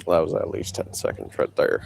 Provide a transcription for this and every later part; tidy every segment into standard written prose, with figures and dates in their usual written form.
That was at least 10 seconds right there.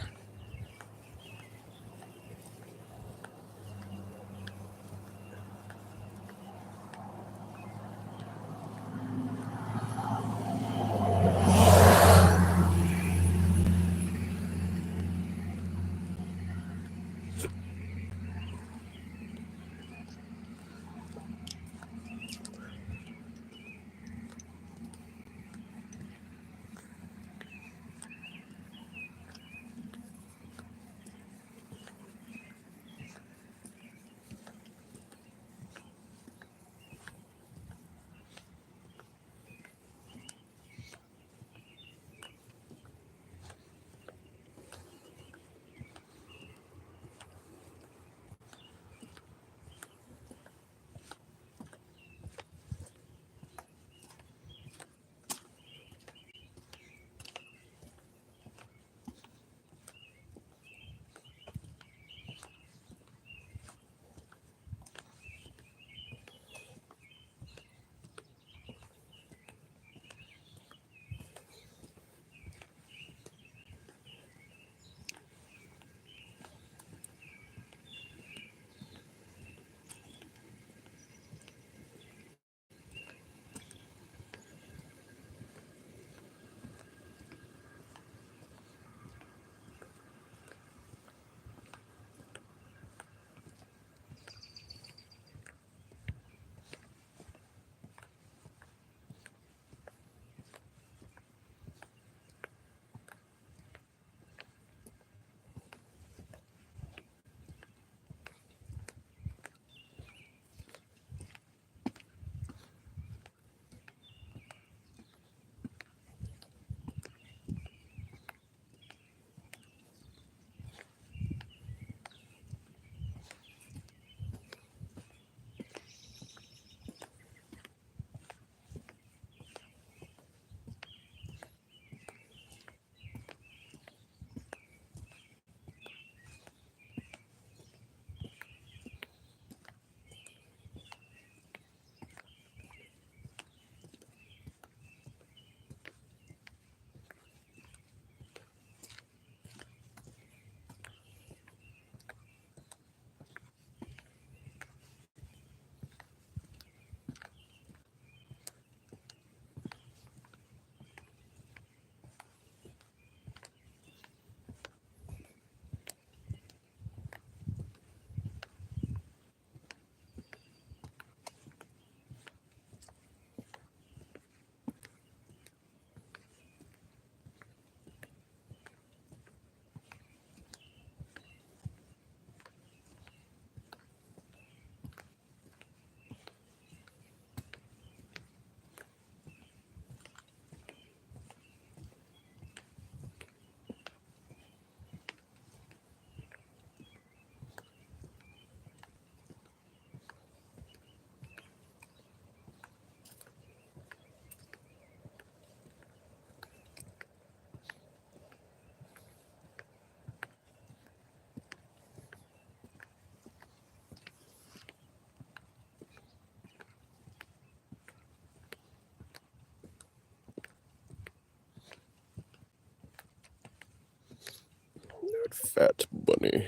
That fat bunny.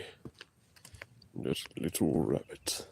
That little rabbit.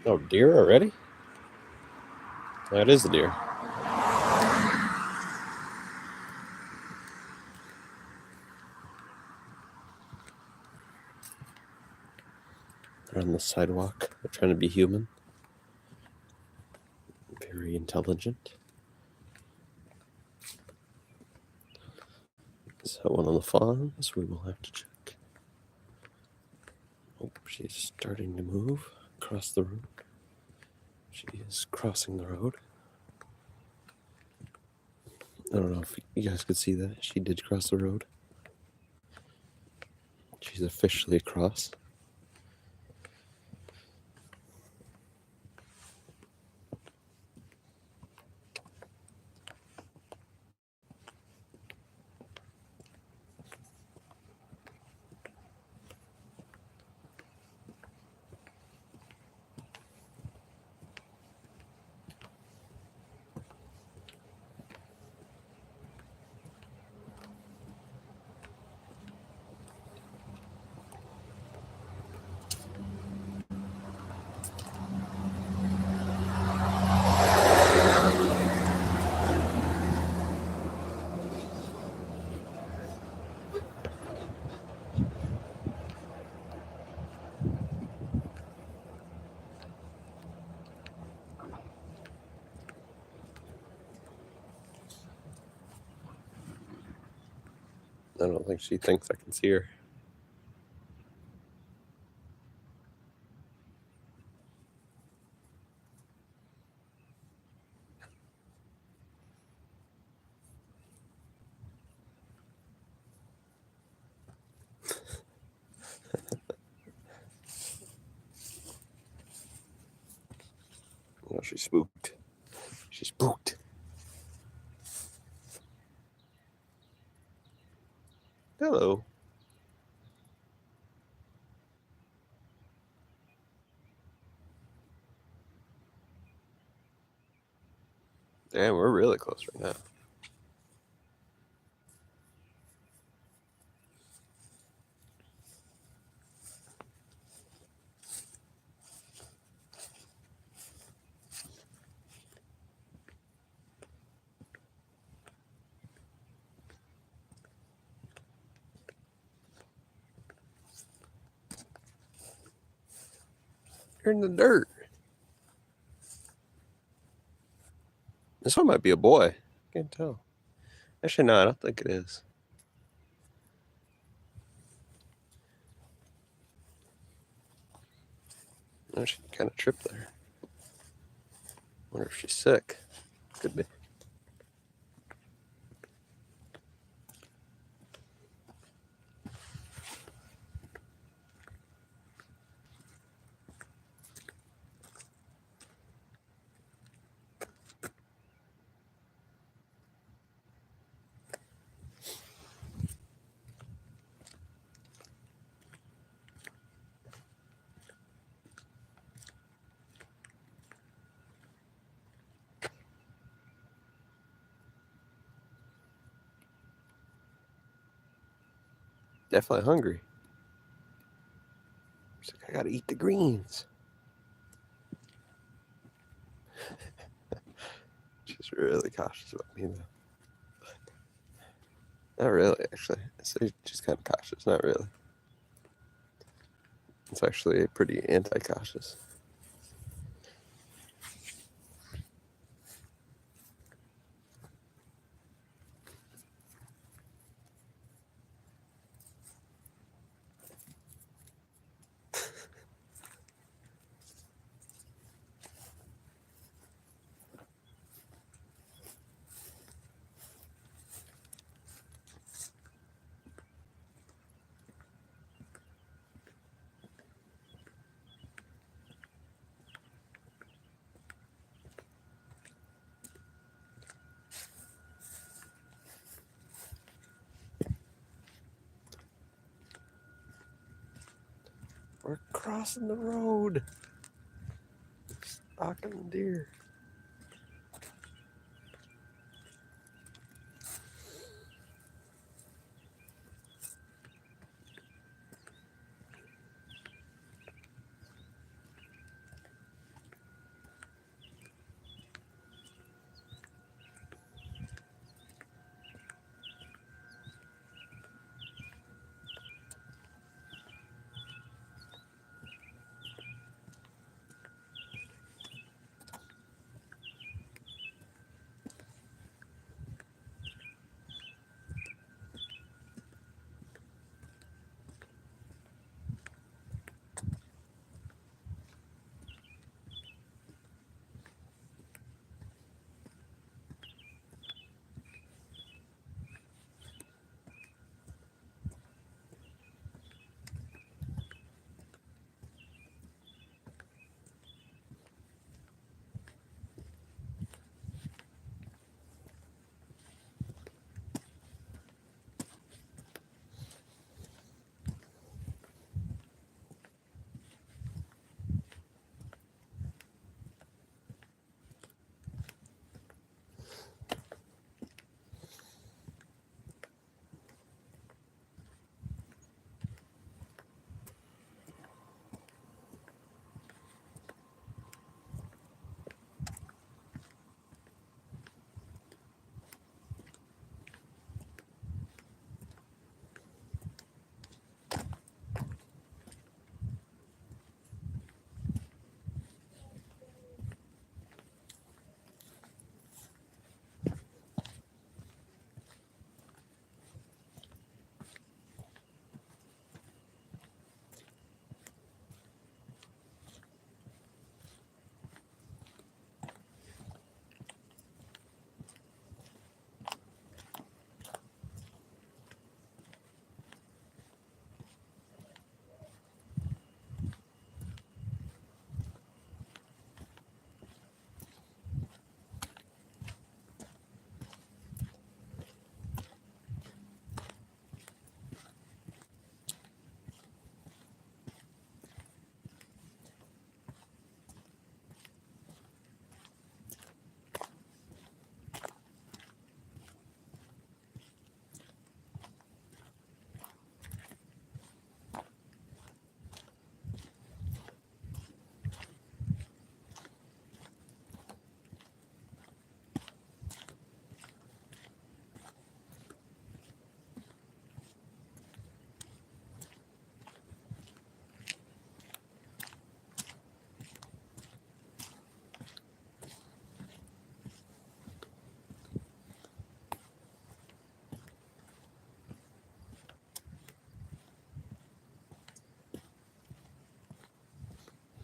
Oh, deer already? That is the deer. They're on the sidewalk. They're trying to be human. Very intelligent. So that one on the fawns, we will have to check. Oh, she's starting to move across the road. She is crossing the road. I don't know if you guys could see that. She did cross the road. She's officially across. I don't think she thinks I can see her. Oh, she's spooked. She's spooked. Hello. Damn, we're really close right now. You're in the dirt. This one might be a boy. Can't tell. Actually, no, I don't think it is. No, she kind of tripped there. Wonder if she's sick. Could be. Definitely hungry. She's like, I gotta eat the greens. She's really cautious about me, though. Not really, actually. She's kind of cautious. Not really. It's actually pretty anti-cautious. We're crossing the road. Stalking deer.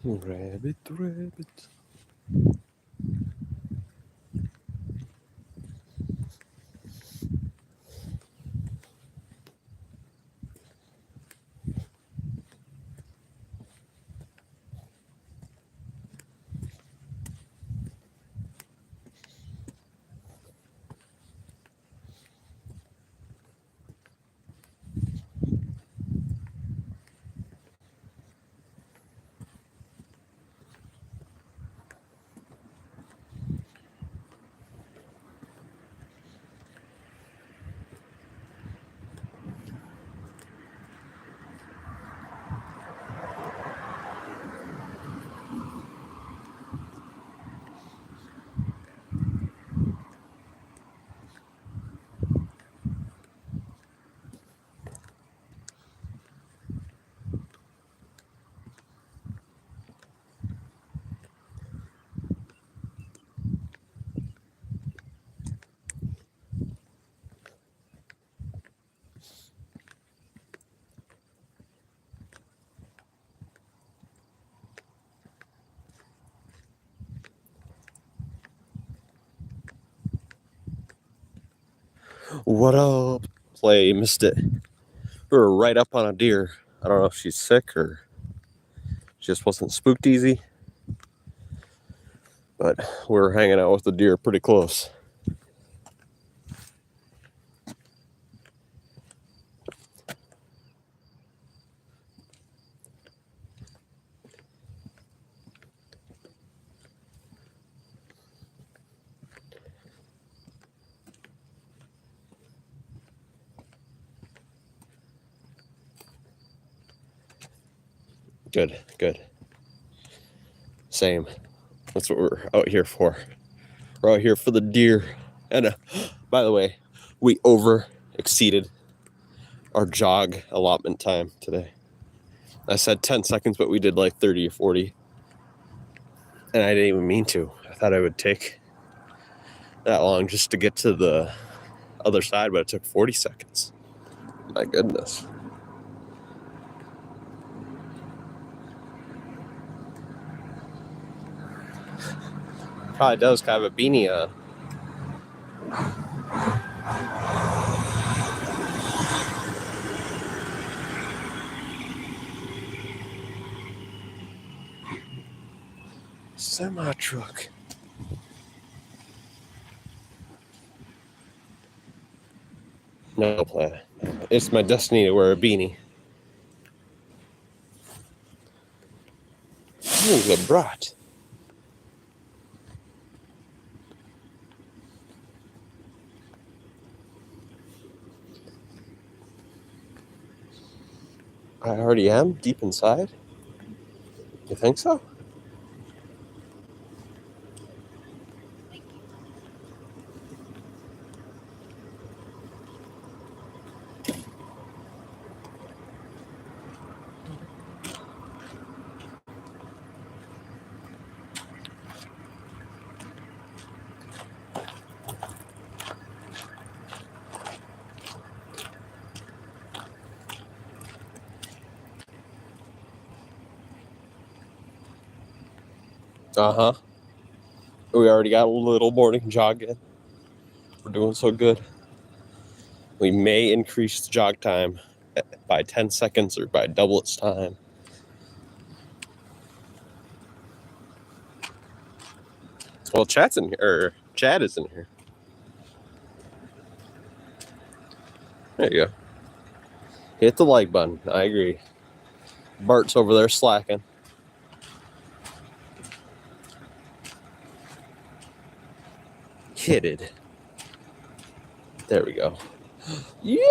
Rabbit, rabbit. What up? Play, missed it. We were right up on a deer. I don't know if she's sick or just wasn't spooked easy. But we were hanging out with the deer pretty close. Good, good. Same. That's what we're out here for. We're out here for the deer. And by the way, we exceeded our jog allotment time today. I said 10 seconds, but we did like 30 or 40. And I didn't even mean to. I thought I would take that long just to get to the other side, but it took 40 seconds. My goodness. Probably does kind of a beanie on. Semi-truck. No plan. It's my destiny to wear a beanie. Ooh, the brat. I already am deep inside. You think so? Uh-huh. We already got a little morning jog in. We're doing so good. We may increase the jog time by 10 seconds or by double its time. Well, Chad is in here. There you go. Hit the like button. I agree. Bart's over there slacking. Hit it. There we go. Yay!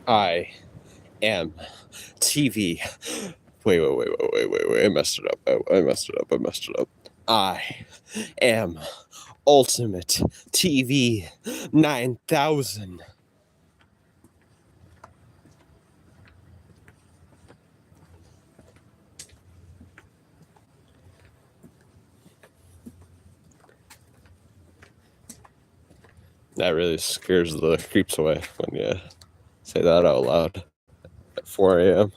I am TV. Wait. I messed it up. I messed it up. I am Ultimate TV 9000. That really scares the creeps away when you say that out loud at 4 a.m.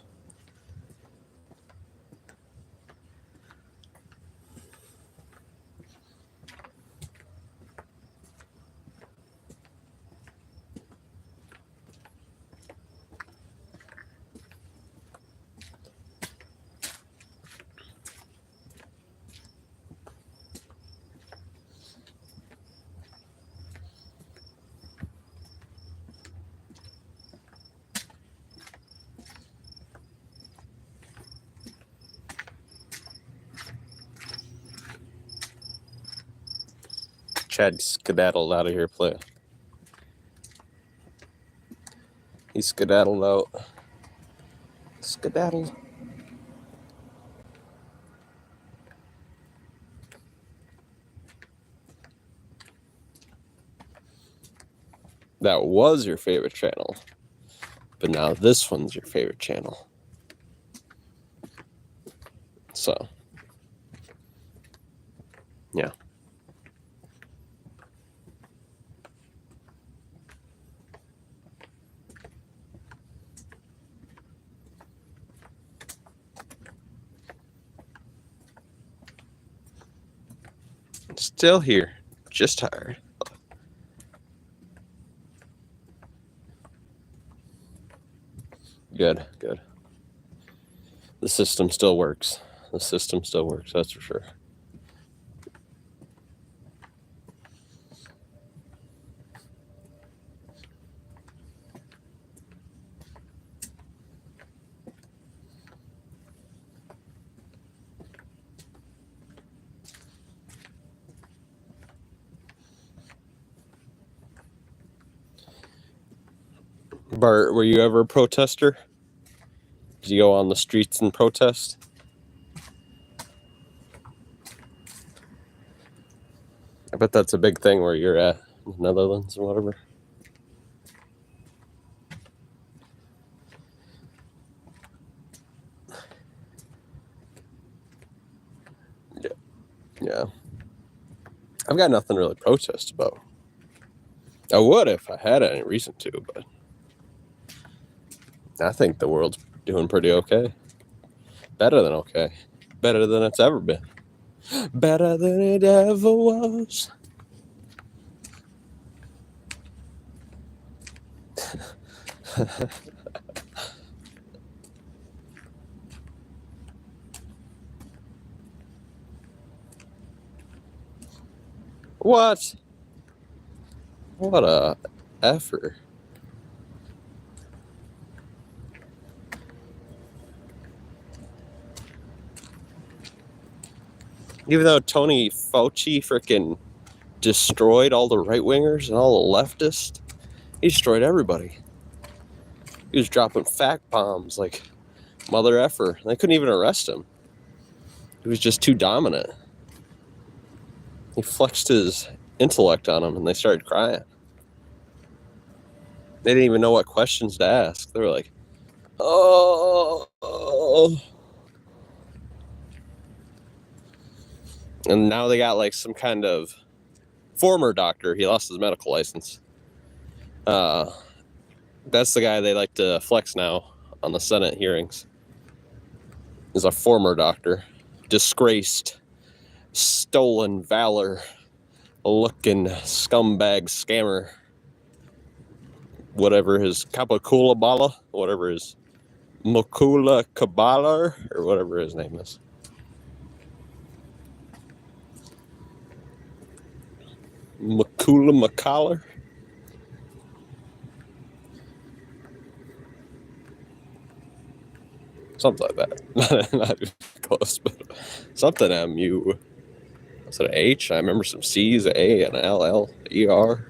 Chad skedaddled out of here, play. He skedaddled out. Skedaddled. That was your favorite channel, but now this one's your favorite channel. So, yeah. Still here, just tired. Good. The system still works. That's for sure. Bart, were you ever a protester? Did you go on the streets and protest? I bet that's a big thing where you're at, in the Netherlands or whatever. Yeah. I've got nothing to really protest about. I would if I had any reason to, but I think the world's doing pretty okay. Better than okay. Better than it's ever been. Better than it ever was. What? What a effort. Even though Tony Fauci freaking destroyed all the right-wingers and all the leftists, he destroyed everybody. He was dropping fact bombs like mother effer. They couldn't even arrest him. He was just too dominant. He flexed his intellect on them and they started crying. They didn't even know what questions to ask. They were like, oh. And now they got like some kind of former doctor. He lost his medical license. That's the guy they like to flex now on the Senate hearings. Is a former doctor. Disgraced, stolen valor looking scumbag scammer. Whatever his Kapakula Bala, whatever his Makula Kabbalah, or whatever his name is. Makula Makalar. Something like that. Not even close, but something M-U. Was it an H? I remember some C's, an A, and an L, L, E, R.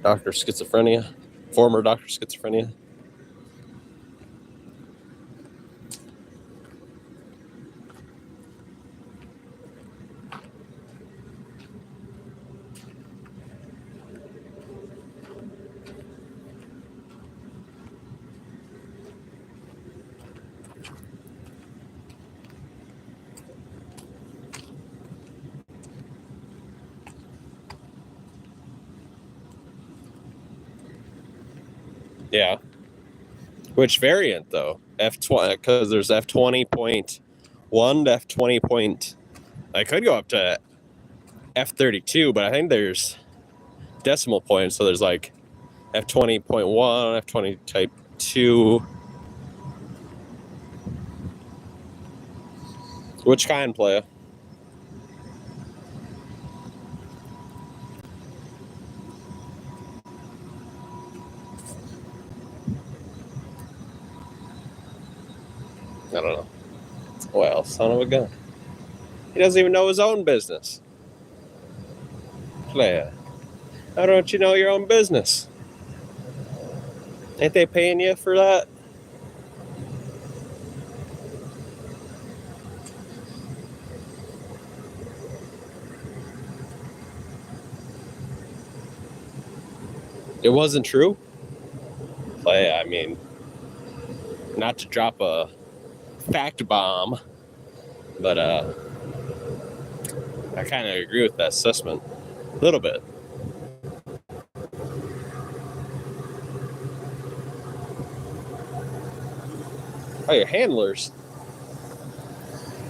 Dr. Schizophrenia, former Dr. Schizophrenia. Yeah. Which variant though? F20, because there's F20.1 to F20. I could go up to F32, but I think there's decimal points. So there's like F20.1, F20 type 2. Which kind, playa? I don't know. Well, son of a gun. He doesn't even know his own business. Playa. How don't you know your own business? Ain't they paying you for that? It wasn't true? Playa, I mean, not to drop a fact bomb, but I kind of agree with that assessment. A little bit. Oh, your handlers?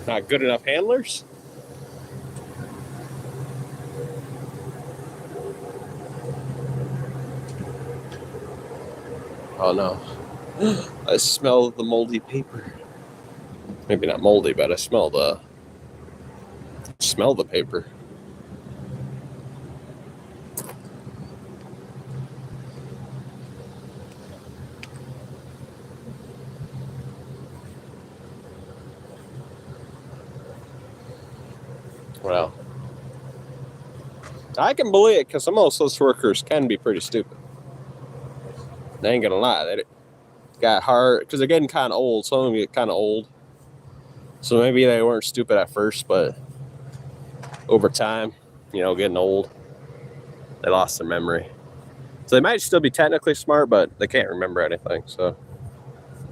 Not good enough handlers? Oh no. I smell the moldy paper. Maybe not moldy, but I smell the paper. Well, I can believe it because some of those workers can be pretty stupid. They ain't gonna lie. They got hard because they're getting kind of old. Some of them get kind of old. So maybe they weren't stupid at first, but over time, getting old, they lost their memory. So they might still be technically smart, but they can't remember anything. So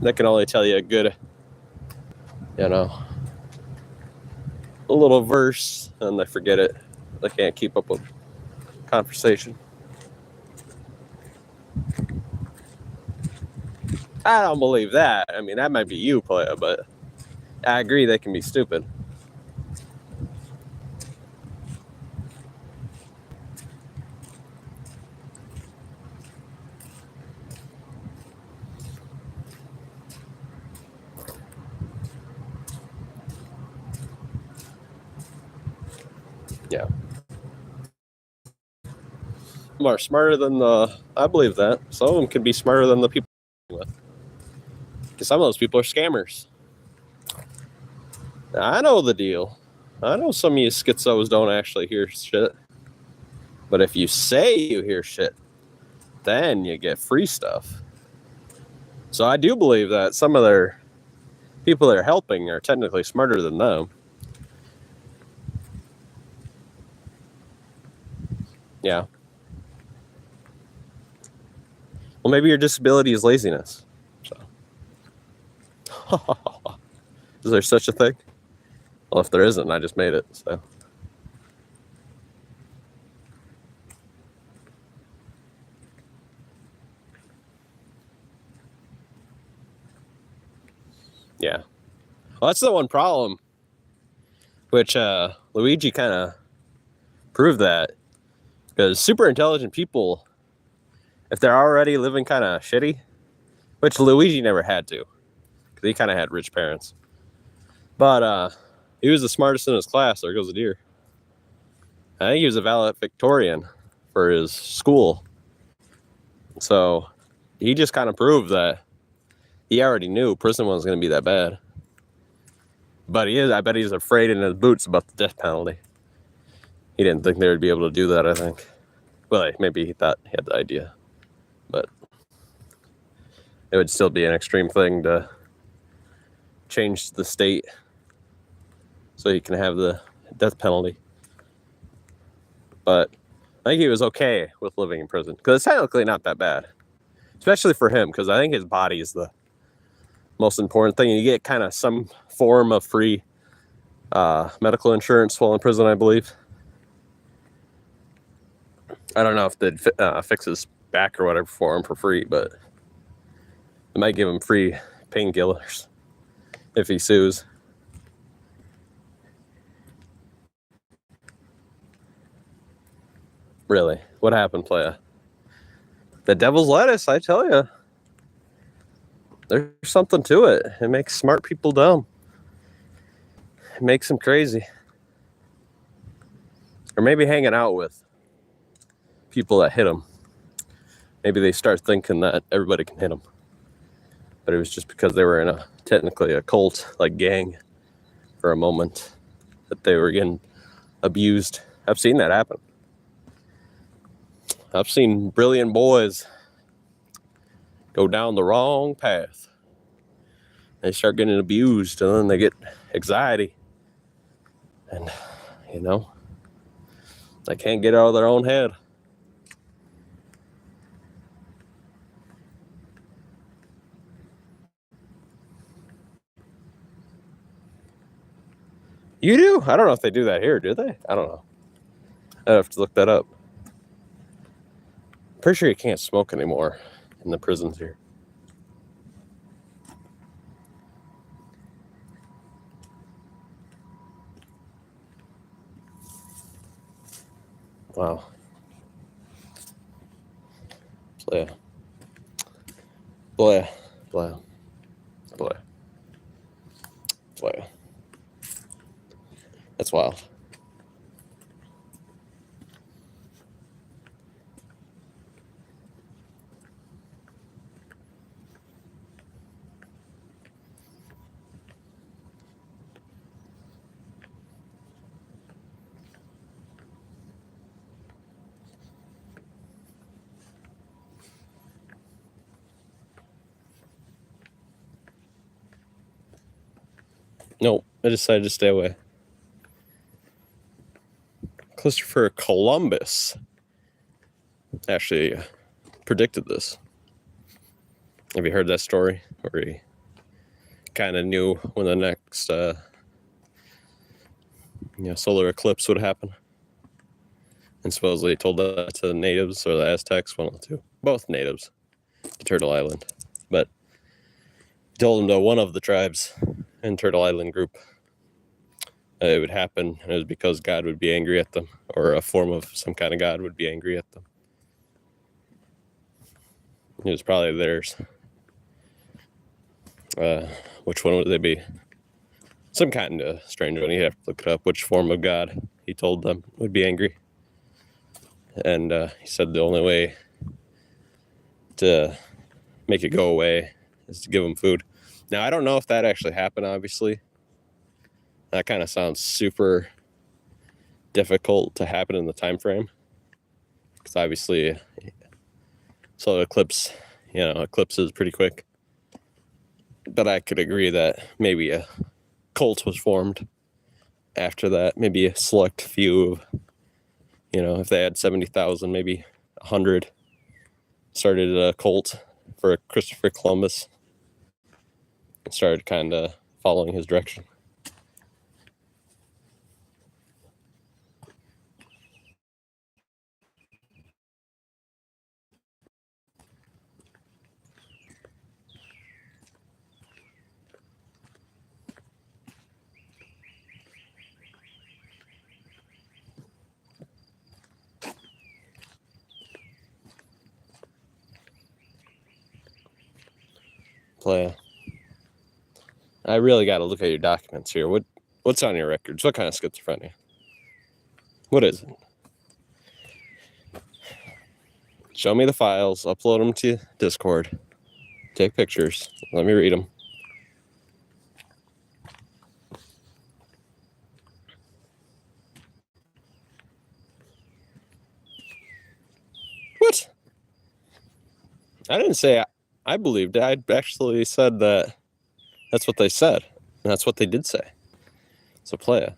they can only tell you a good, a little verse, and they forget it. They can't keep up with conversation. I don't believe that. I mean, that might be you, playa, but I agree they can be stupid. Yeah. Some are smarter than I believe that. Some of them can be smarter than the people with. Because some of those people are scammers. I know the deal. I know some of you schizos don't actually hear shit. But if you say you hear shit, then you get free stuff. So I do believe that some of their people they're helping are technically smarter than them. Yeah. Well, maybe your disability is laziness. So. Is there such a thing? Well, if there isn't, I just made it. So. Yeah. Well, that's the one problem, which Luigi kind of proved that. Because super intelligent people, if they're already living kind of shitty, which Luigi never had to, because he kind of had rich parents. But he was the smartest in his class. There goes a deer. I think he was a valedictorian for his school. So he just kind of proved that he already knew prison wasn't going to be that bad. But I bet he's afraid in his boots about the death penalty. He didn't think they would be able to do that, I think. Well, maybe he thought he had the idea, but it would still be an extreme thing to change the state so you can have the death penalty. But I think he was okay with living in prison because it's technically not that bad, especially for him, because I think his body is the most important thing. You get kind of some form of free medical insurance while in prison, I believe. I don't know if they'd fix his back or whatever for him for free, but they might give him free painkillers if he sues. Really? What happened, playa? The devil's lettuce, I tell you. There's something to it. It makes smart people dumb. It makes them crazy. Or maybe hanging out with people that hit them. Maybe they start thinking that everybody can hit them. But it was just because they were in technically a cult, like gang, for a moment, that they were getting abused. I've seen that happen. I've seen brilliant boys go down the wrong path. They start getting abused, and then they get anxiety. And, they can't get out of their own head. You do? I don't know if they do that here, do they? I don't know. I'd have to look that up. Pretty sure you can't smoke anymore in the prisons here. Wow. Playa. That's wild. No, I decided to stay away. Christopher Columbus actually predicted this. Have you heard that story? Where he kind of knew when the next solar eclipse would happen. And supposedly he told that to the natives or the Aztecs, one of the two. Both natives to Turtle Island. But he told them to one of the tribes in Turtle Island group it would happen, and it was because God would be angry at them, or a form of some kind of God would be angry at them. It was probably theirs. Which one would they be? Some kind of strange one. You'd have to look it up. Which form of God he told them would be angry. And he said the only way to make it go away is to give them food. Now, I don't know if that actually happened, obviously. That kind of sounds super difficult to happen in the time frame. Because obviously, solar eclipse, eclipses pretty quick. But I could agree that maybe a cult was formed after that. Maybe a select few of, if they had 70,000, maybe 100 started a cult for Christopher Columbus and started kind of following his direction. Playa. I really got to look at your documents here. What's on your records? What kind of schizophrenia? What is it? Show me the files. Upload them to Discord. Take pictures. Let me read them. I didn't say I believed it. I actually said that that's what they said. And that's what they did say. So, playa,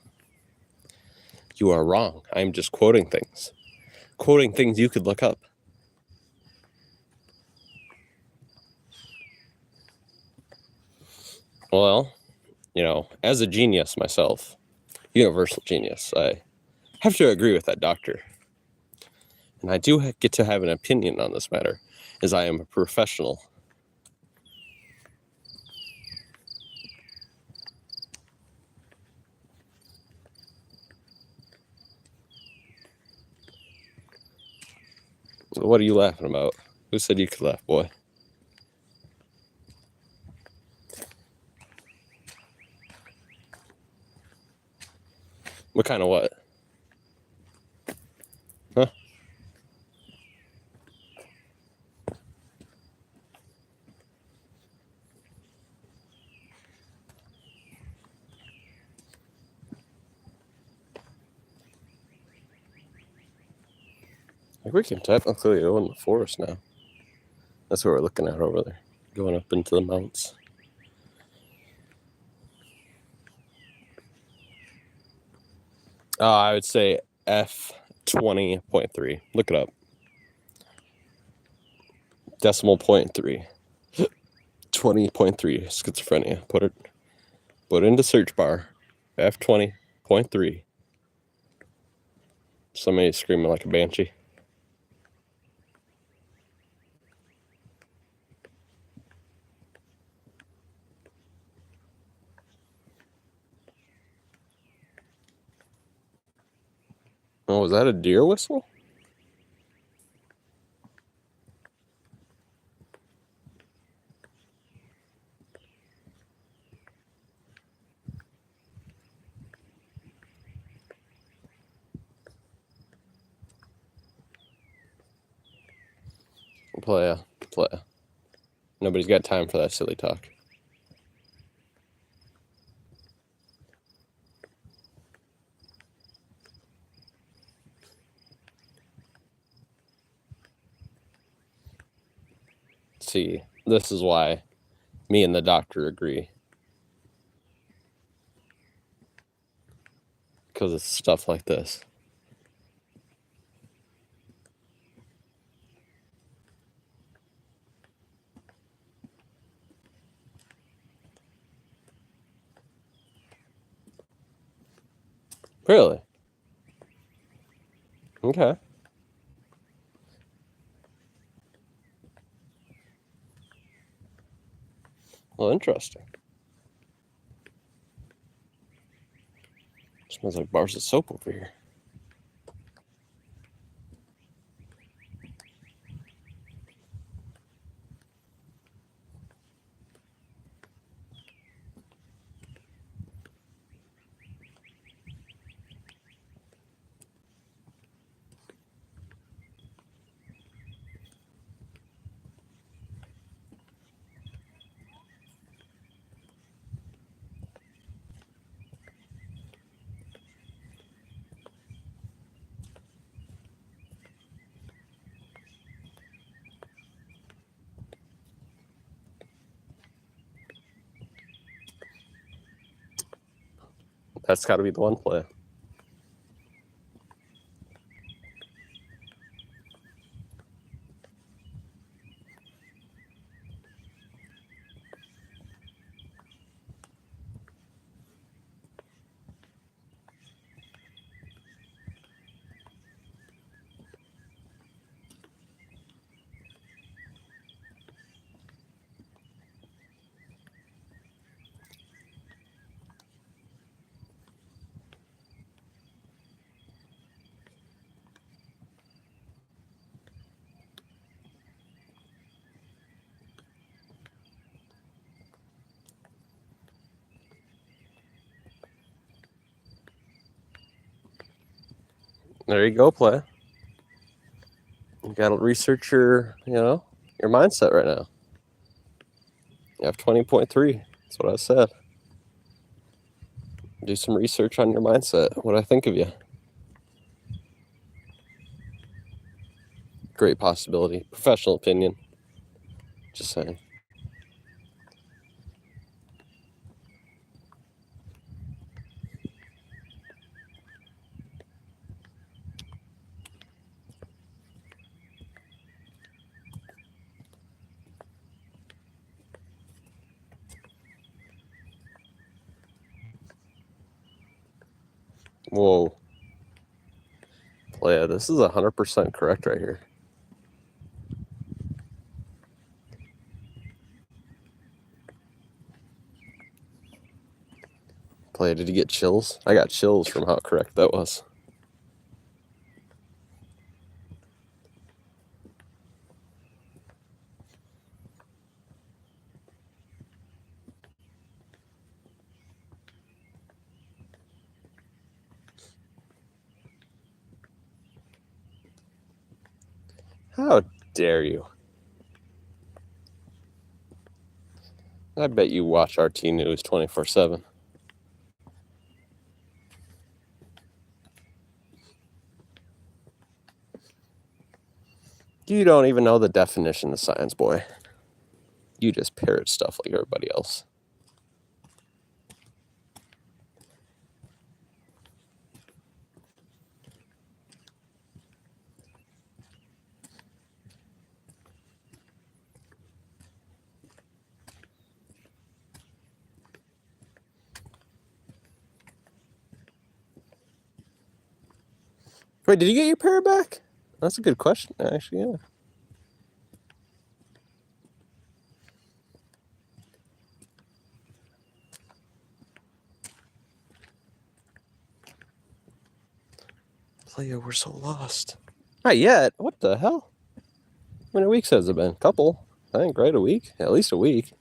you are wrong. I'm just quoting things. Quoting things you could look up. Well, as a genius myself, universal genius, I have to agree with that doctor. And I do get to have an opinion on this matter, as I am a professional. What are you laughing about? Who said you could laugh, boy? What kind of what? Huh? We can technically go in the forest now. That's what we're looking at over there. Going up into the mountains. I would say F20.3. Look it up. Decimal point 3. 20.3 schizophrenia. Put it into search bar. F20.3. Somebody screaming like a banshee. Oh, was that a deer whistle? Playa. Nobody's got time for that silly talk. See, this is why me and the doctor agree. Because it's stuff like this. Really? Okay. Well, interesting. Smells like bars of soap over here. That's got to be the one play. There you go, play. You got to research your mindset right now. You have 20.3. That's what I said. Do some research on your mindset. What I think of you. Great possibility. Professional opinion. Just saying. Whoa. Yeah, this is 100% correct right here. Play, did you get chills? I got chills from how correct that was. How dare you? I bet you watch RT News 24/7. You don't even know the definition of science, boy. You just parrot stuff like everybody else. Wait, did you get your parrot back? That's a good question, actually, yeah. Playa, we're so lost. Not yet. What the hell? How many weeks has it been? Couple. I think, right? A week? At least a week.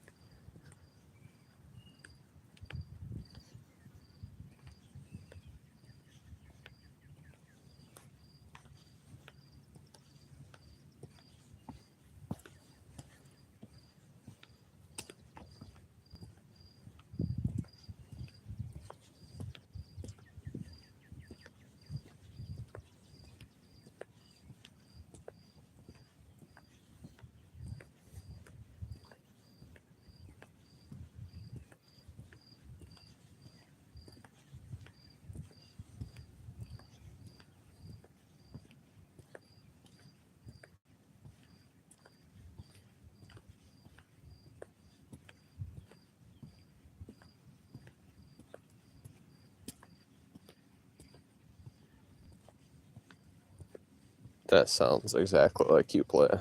That sounds exactly like you, Playa.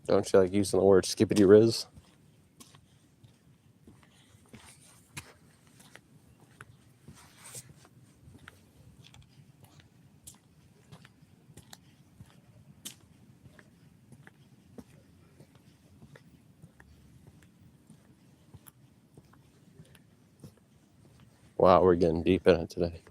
Don't you like using the word skippity riz? Wow, we're getting deep in it today.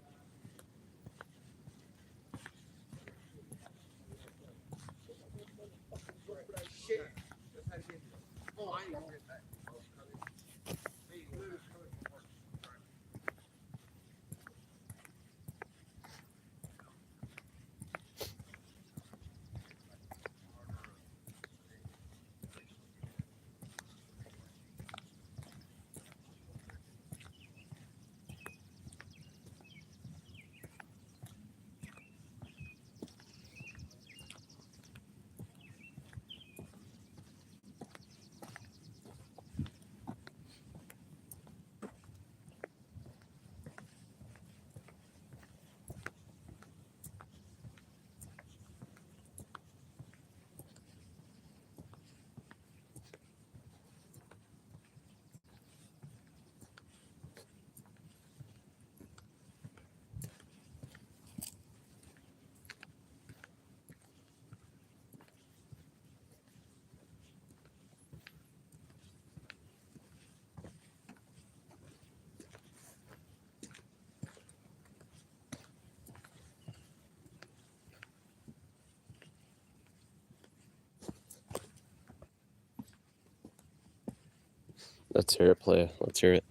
Let's hear it, Playa. Let's hear it.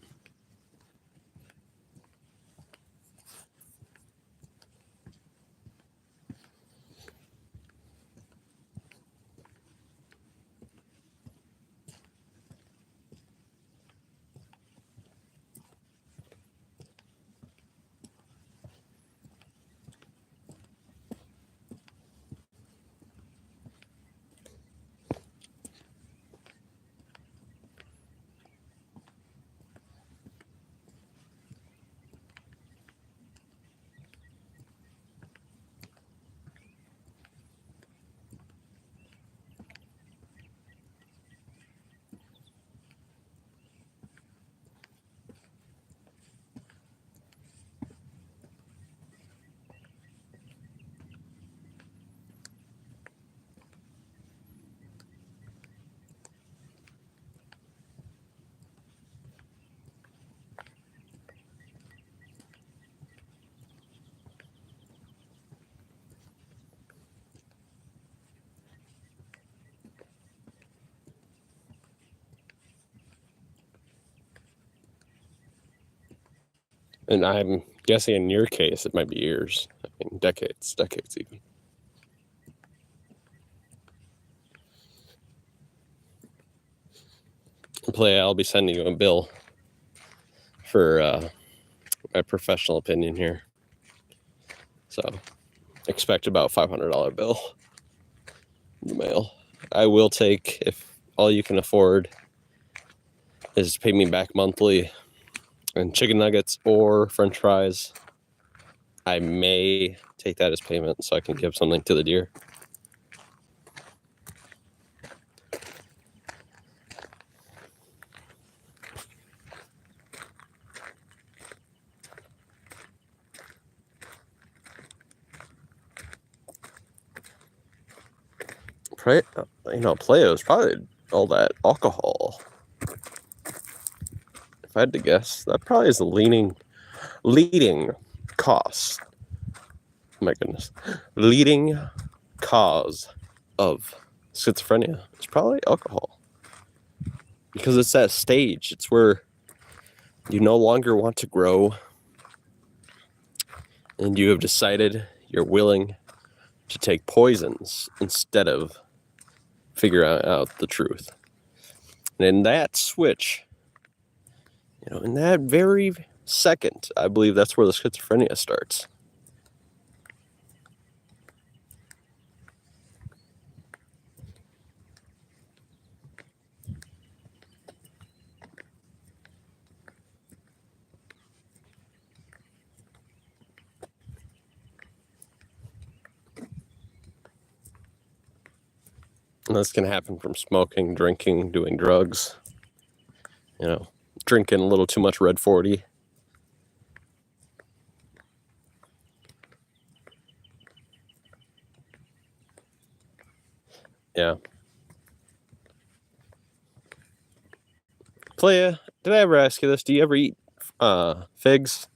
And I'm guessing in your case, it might be years. I mean, decades even. Play, I'll be sending you a bill for my professional opinion here. So expect about $500 bill in the mail. I will take, if all you can afford is to pay me back monthly and chicken nuggets or french fries, I may take that as payment so I can give something to the deer. Play-Doh is probably all that alcohol. If I had to guess, that probably is the leading cause. My goodness. Leading cause of schizophrenia. It's probably alcohol. Because it's that stage. It's where you no longer want to grow. And you have decided you're willing to take poisons instead of figure out the truth. And in that switch, in that very second, I believe that's where the schizophrenia starts. And this can happen from smoking, drinking, doing drugs, drinking a little too much Red 40. Yeah. Playa, did I ever ask you this? Do you ever eat figs?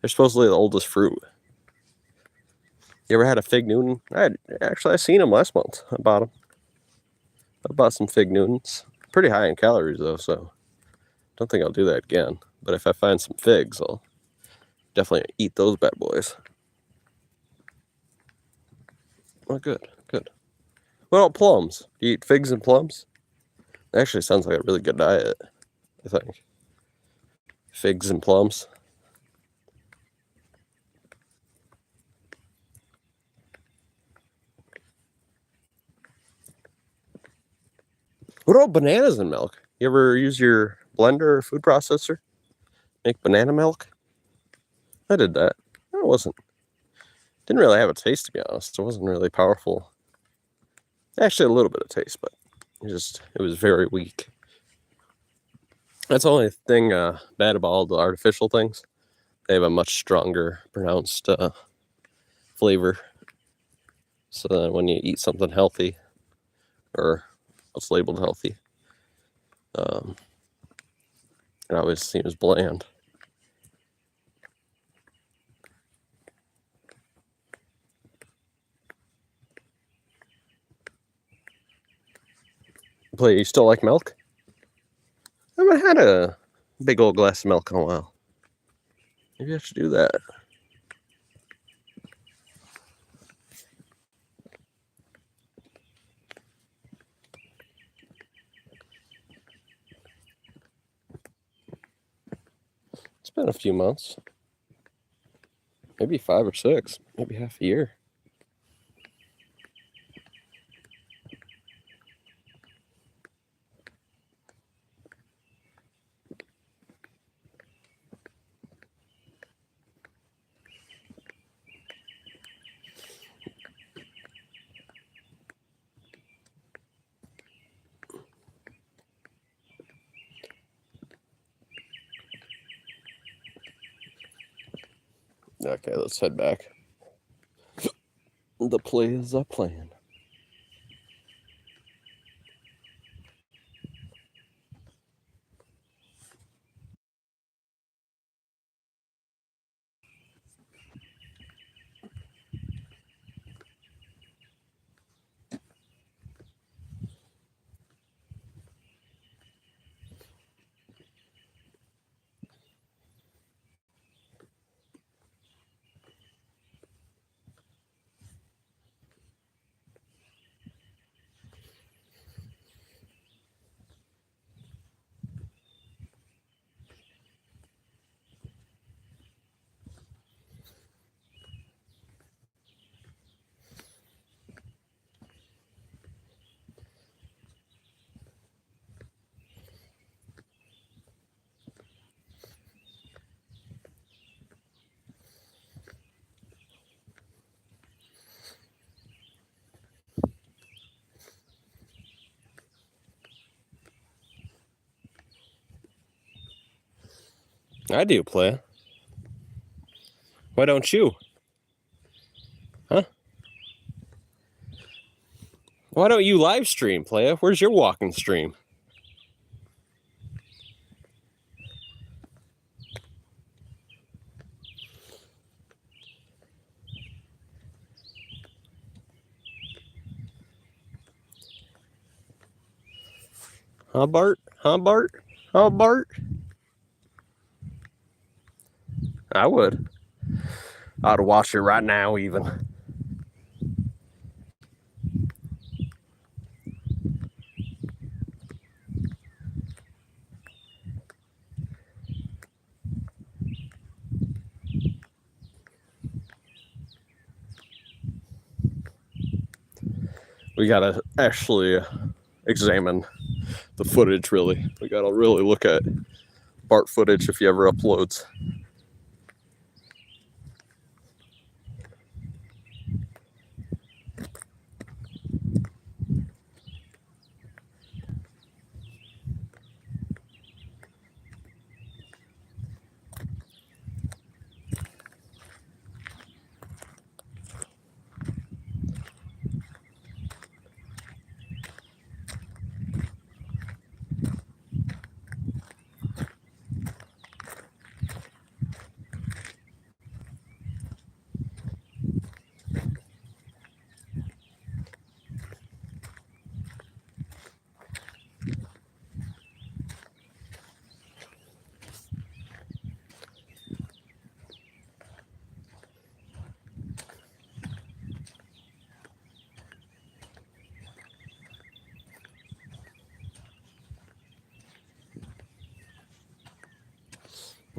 They're supposedly the oldest fruit. You ever had a fig Newton? I seen them last month. I bought them. I bought some fig Newtons. Pretty high in calories though, so don't think I'll do that again. But if I find some figs, I'll definitely eat those bad boys. Oh, good. What about plums? Do you eat figs and plums? It actually sounds like a really good diet, I think. Figs and plums. What about bananas and milk? You ever use your blender or food processor? Make banana milk? I did that. Didn't really have a taste, to be honest. It wasn't really powerful. Actually, a little bit of taste, but it was very weak. That's the only thing bad about all the artificial things. They have a much stronger, pronounced flavor. So that when you eat something healthy, or what's labeled healthy, it always seems bland. But you still like milk? I haven't had a big old glass of milk in a while. Maybe I should do that. It's been a few months. Maybe 5 or 6. Maybe half a year. Okay, let's head back. The play is a plan. I do, playa. Why don't you? Huh? Why don't you live stream, playa? Where's your walking stream? Huh, Bart? Huh, Bart? Huh, Bart? I would. I'd watch it right now, even. We gotta actually examine the footage, really. We gotta really look at Bart footage if he ever uploads.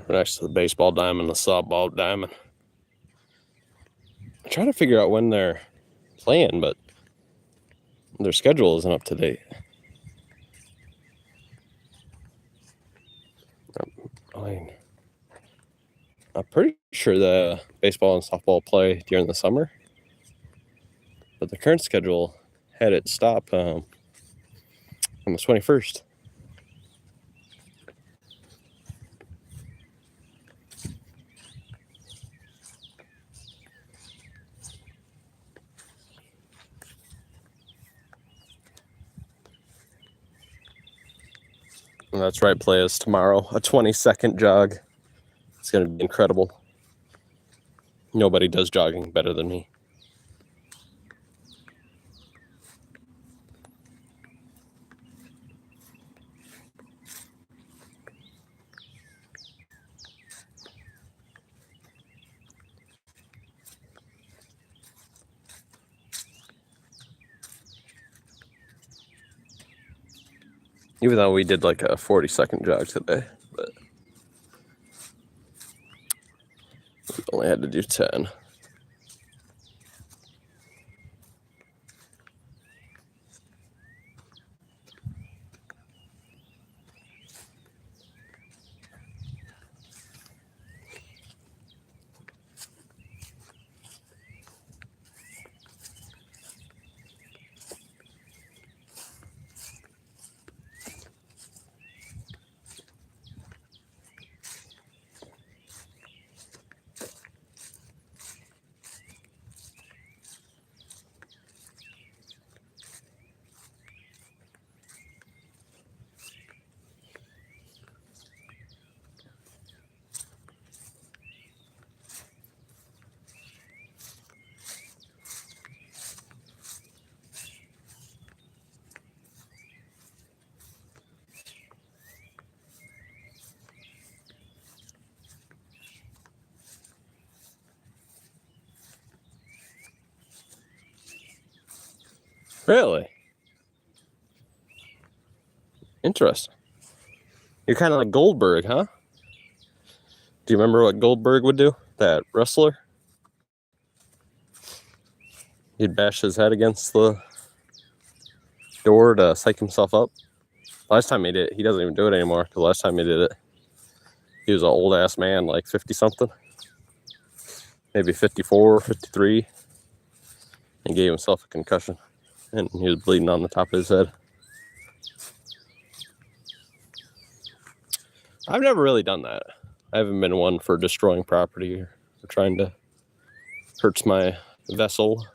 We're next to the baseball diamond, the softball diamond. I'm trying to figure out when they're playing, but their schedule isn't up to date. I'm pretty sure the baseball and softball play during the summer, but the current schedule had it stop on the 21st. And that's right, players. Tomorrow, a 20-second jog. It's going to be incredible. Nobody does jogging better than me. Even though we did like a 40-second jog today, but we only had to do 10. Really? Interesting. You're kind of like Goldberg, huh? Do you remember what Goldberg would do? That wrestler? He'd bash his head against the door to psych himself up. Last time he did it, he doesn't even do it anymore. The last time he did it, he was an old ass man, like 50 something, maybe 54, 53, and gave himself a concussion, and he was bleeding on the top of his head. I've never really done that. I haven't been one for destroying property or trying to hurt my vessel,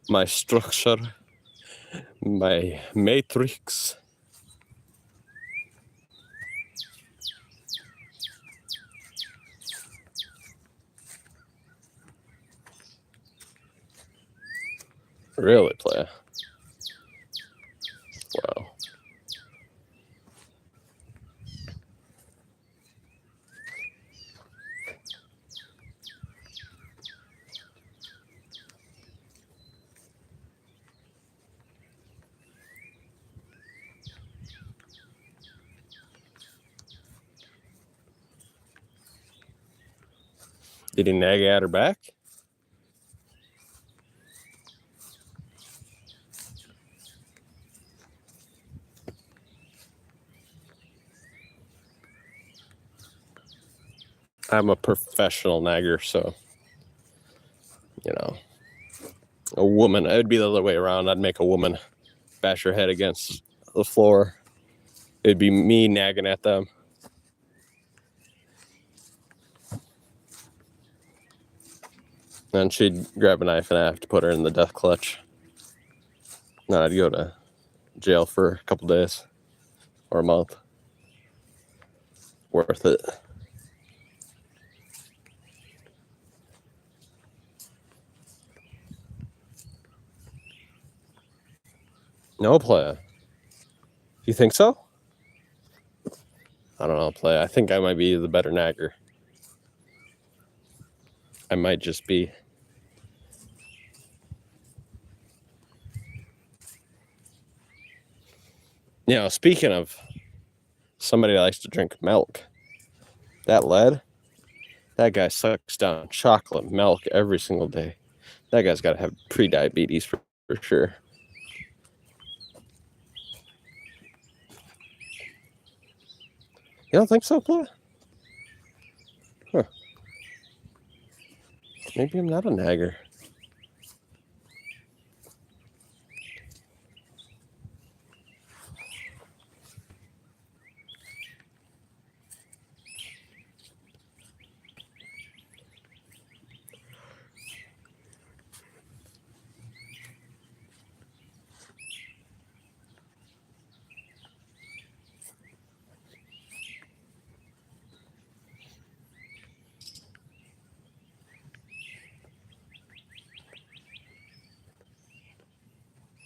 my structure, my matrix. Really, playa? Wow. Did he nag at her back? I'm a professional nagger, so, you know, a woman, it would be the other way around. I'd make a woman bash her head against the floor. It'd be me nagging at them. Then she'd grab a knife and I have to put her in the death clutch. Then I'd go to jail for a couple days or a month. Worth it. No, playa. You think so? I don't know, playa. I think I might be the better nagger. I might just be. You know, speaking of somebody that likes to drink milk, that lead, that guy sucks down chocolate milk every single day. That guy's got to have pre-diabetes for sure. You don't think so, playa? Huh. Maybe I'm not a nagger.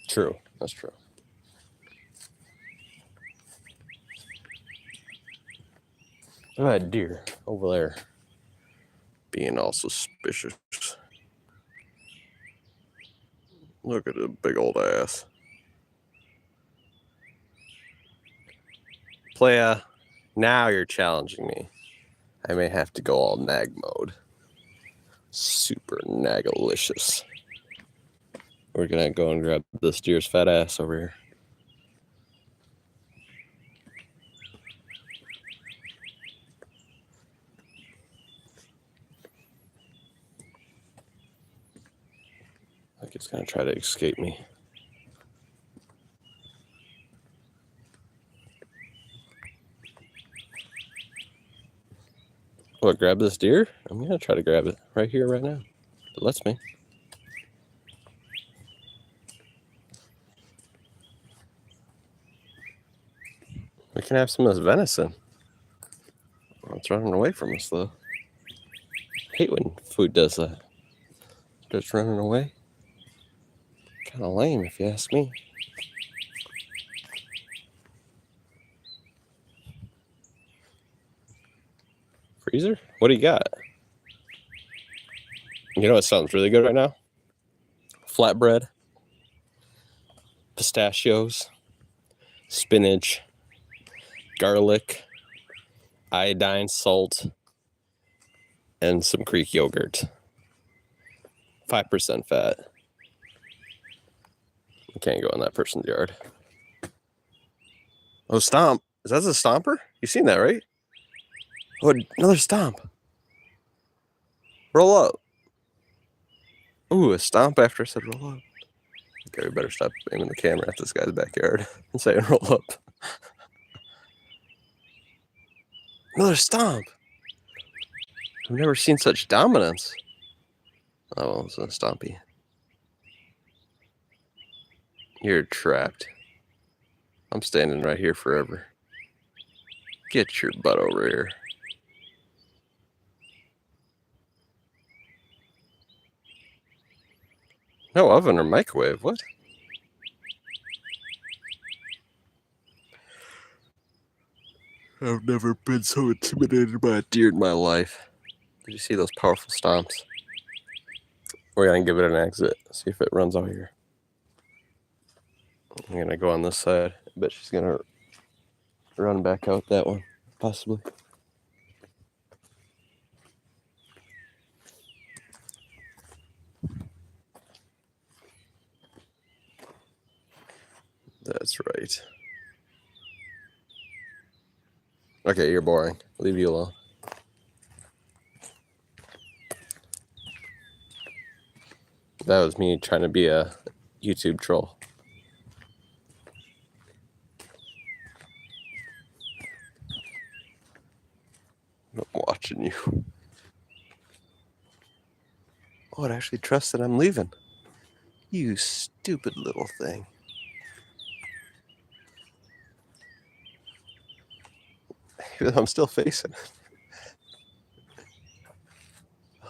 True. That's true. That deer over there being all suspicious. Look at the big old ass. Playa, now you're challenging me. I may have to go all nag mode. Super nagalicious. We're gonna go and grab this deer's fat ass over here. Like it's gonna try to escape me. What, grab this deer? I'm gonna try to grab it right here, right now. It lets me. We can have some of this venison. Oh, it's running away from us, though. I hate when food does that. Just running away. Kind of lame, if you ask me. Freezer? What do you got? You know what sounds really good right now? Flatbread, pistachios, spinach, garlic, iodine, salt, and some Greek yogurt. 5% fat. You can't go in that person's yard. Oh, stomp. Is that a stomper? You seen that, right? Oh, another stomp. Roll up. Ooh, a stomp after I said roll up. Okay, we better stop aiming the camera at this guy's backyard and saying roll up. Another stomp. I've never seen such dominance. Oh, well, it's a Stompy. You're trapped. I'm standing right here forever. Get your butt over here. No oven or microwave, what? I've never been so intimidated by a deer in my life. Did you see those powerful stomps? We're gonna give it an exit, see if it runs out here. I'm gonna go on this side. I bet she's gonna run back out that one, possibly. That's right. Okay, you're boring. Leave you alone. That was me trying to be a YouTube troll. I'm watching you. Oh, it actually trusts that I'm leaving. You stupid little thing. I'm still facing it.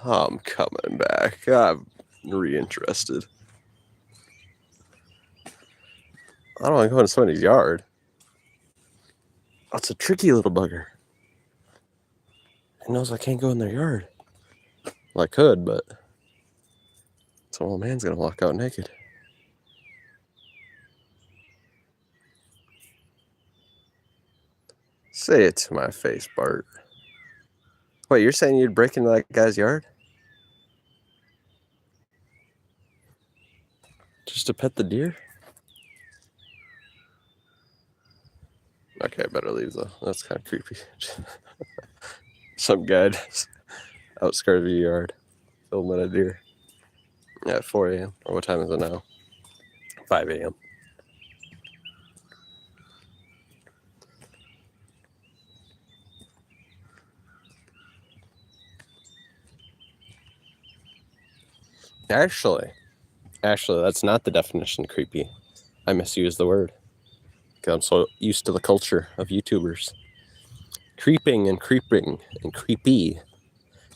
I'm coming back. I'm reinterested. I don't want to go into somebody's yard. That's a tricky little bugger. He knows I can't go in their yard. Well, I could, but some old man's gonna walk out naked. Say it to my face, Bart. Wait, you're saying you'd break into that guy's yard? Just to pet the deer? Okay, I better leave though. That's kind of creepy. Some guy outskirted of your yard, filming a deer. Yeah, at 4 a.m. Or what time is it now? 5 a.m. Actually, that's not the definition of creepy. I misused the word because I'm so used to the culture of YouTubers. Creeping and creeping and creepy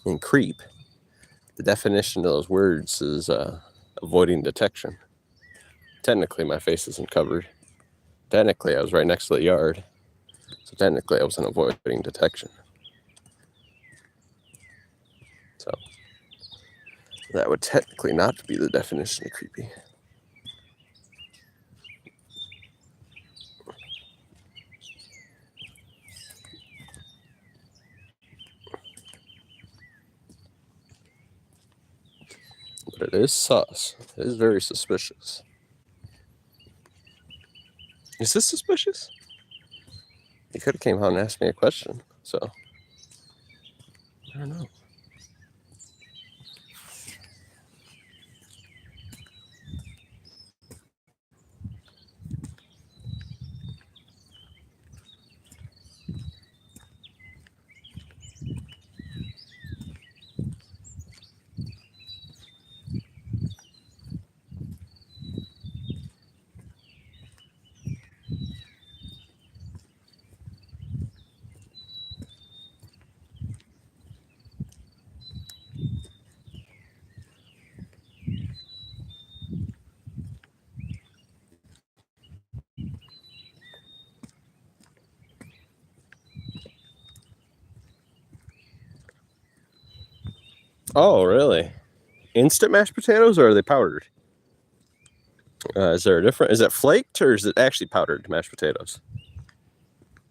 and creep. The definition of those words is avoiding detection. Technically, my face isn't covered. Technically, I was right next to the yard. So technically, I wasn't avoiding detection. So that would technically not be the definition of creepy. But it is sus. It is very suspicious. Is this suspicious? He could have came out and asked me a question, so I don't know. Oh, really? Instant mashed potatoes, or are they powdered? Is there a difference? Is it flaked, or is it actually powdered mashed potatoes?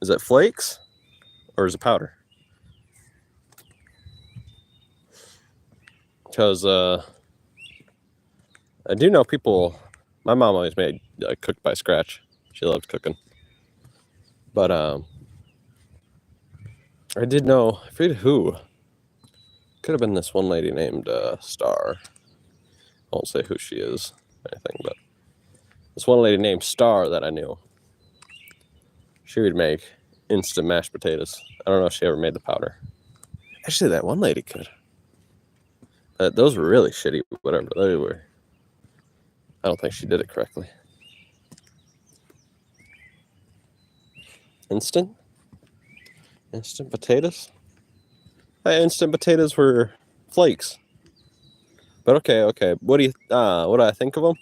Is it flakes, or is it powder? Because I do know people. My mom always made cooked by scratch. She loved cooking. But I did know. I forget who. Could have been this one lady named Star. I won't say who she is or anything, but this one lady named Star that I knew. She would make instant mashed potatoes. I don't know if she ever made the powder. Actually, that one lady could. Those were really shitty, whatever they were. I don't think she did it correctly. Instant potatoes? Instant potatoes were flakes. But okay. What do I think of them?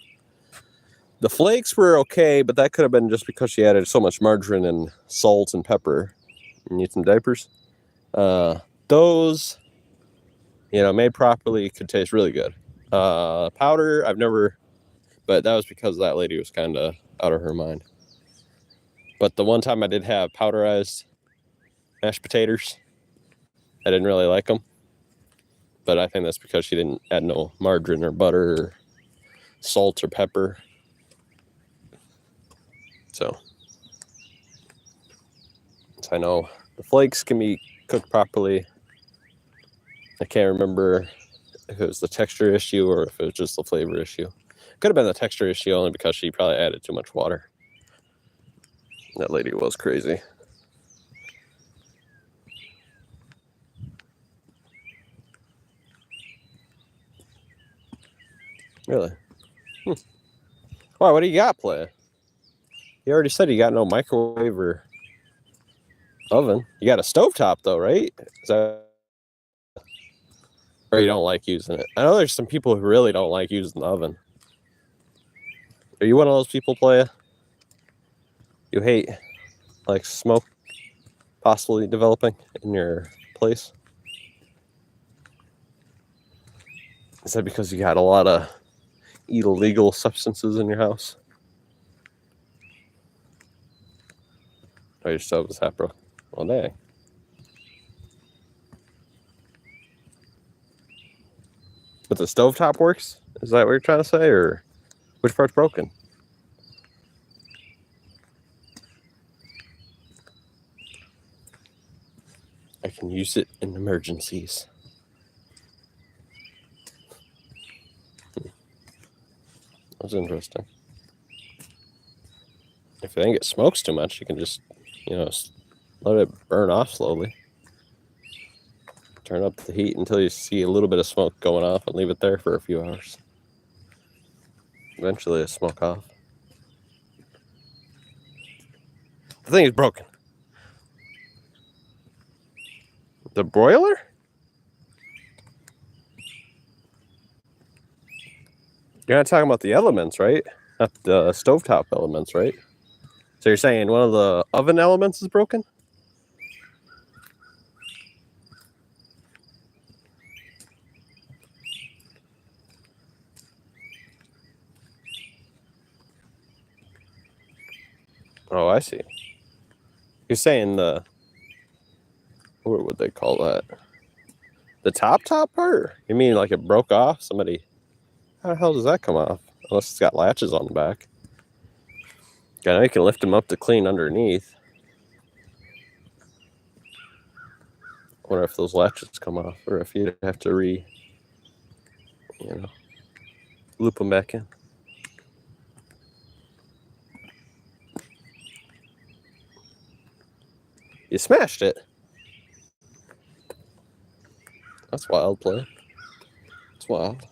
The flakes were okay, but that could have been just because she added so much margarine and salt and pepper. You need some diapers. Those, made properly, could taste really good. Powder, I've never, but that was because that lady was kind of out of her mind. But the one time I did have powderized mashed potatoes, I didn't really like them. But I think that's because she didn't add no margarine or butter or salt or pepper. So I know the flakes can be cooked properly. I can't remember if it was the texture issue or if it was just the flavor issue. Could have been the texture issue only because she probably added too much water. That lady was crazy. Really? Why, what do you got play? You already said you got no microwave or oven. You got a stovetop though, right? Is that... Or you don't like using it? I know there's some people who really don't like using the oven. Are you one of those people, playa? You hate like smoke possibly developing in your place? Is that because you got a lot of illegal substances in your house? Oh, your stove is half broken. Well, dang. But the stovetop works? Is that what you're trying to say? Or which part's broken? I can use it in emergencies. That's interesting. If you think it smokes too much, you can just, let it burn off slowly. Turn up the heat until you see a little bit of smoke going off and leave it there for a few hours. Eventually it'll smoke off. The thing is broken. The broiler? You're not talking about the elements, right? Not the stovetop elements, right? So you're saying one of the oven elements is broken? Oh, I see. You're saying what would they call that? The top part? You mean like it broke off? Somebody... How the hell does that come off? Unless it's got latches on the back. I know you can lift them up to clean underneath. I wonder if those latches come off or if you'd have to loop them back in. You smashed it. That's wild, play. It's wild.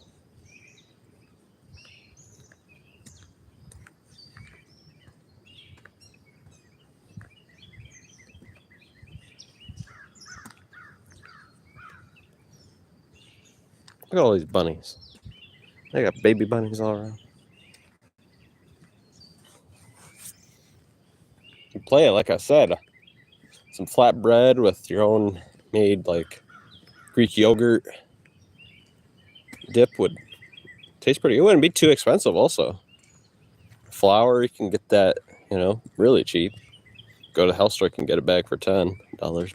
Look at all these bunnies. They got baby bunnies all around. You play it, like I said, some flatbread with your own made like Greek yogurt dip would taste pretty. It wouldn't be too expensive. Also, flour, you can get that really cheap. Go to the health store, you can get a bag for $10.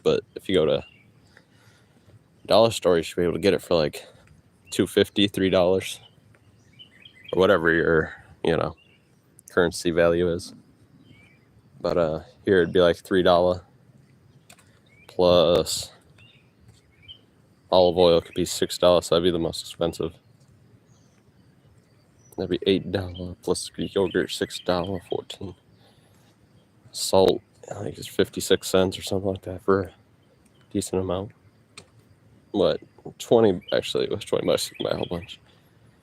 But if you go to dollar store, you should be able to get it for like $2.50, $3, or whatever your currency value is. But here it'd be like $3 plus olive oil could be $6, so that'd be the most expensive. That'd be $8 plus Greek yogurt, $6, 14. Salt, I think it's 56 cents or something like that for a decent amount. what, 20, actually it was 20 bucks to buy a whole bunch.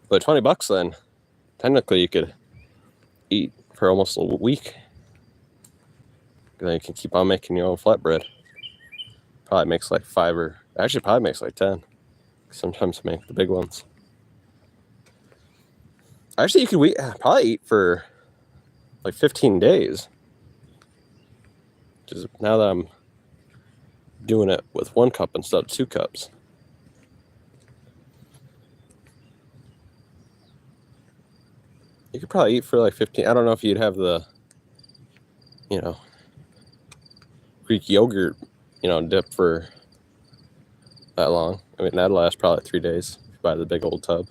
But $20 then, technically you could eat for almost a week. Then you can keep on making your own flatbread. Probably makes like 5 or, actually probably makes like 10. Sometimes make the big ones. Actually, you could probably eat for like 15 days. Just now that I'm doing it with 1 cup instead of 2 cups. You could probably eat for like 15. I don't know if you'd have the, Greek yogurt, dip for that long. I mean, that'll last probably 3 days if you buy the big old tub.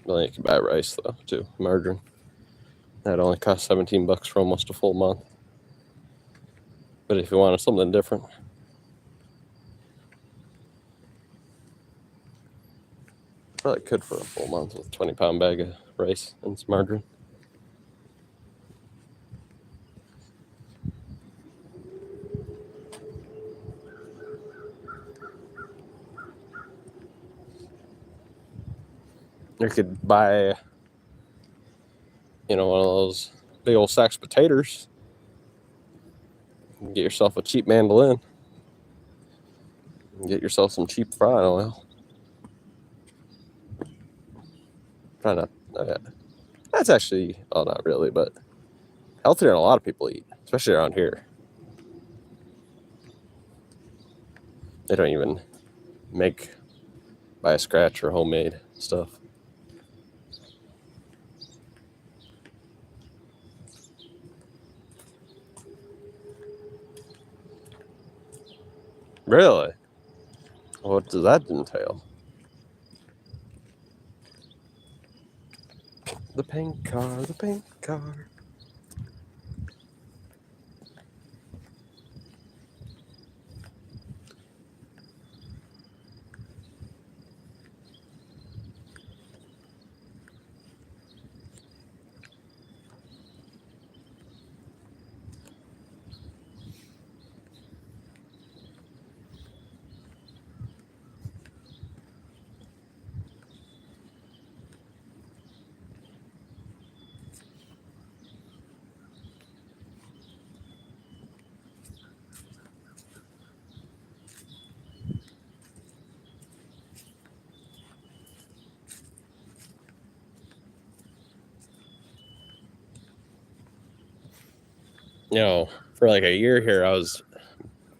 Well, then you can buy rice though too, margarine. That only costs $17 for almost a full month. But if you wanted something different, probably could for a full month with a 20-pound bag of rice and some margarine. You could buy, one of those big old sacks of potatoes. Get yourself a cheap mandolin. Get yourself some cheap frying oil. Probably not. That's actually, not really, but healthier than a lot of people eat, especially around here. They don't even buy a scratch or homemade stuff. Really? What does that entail? The pink car, the pink car. For like a year here, I was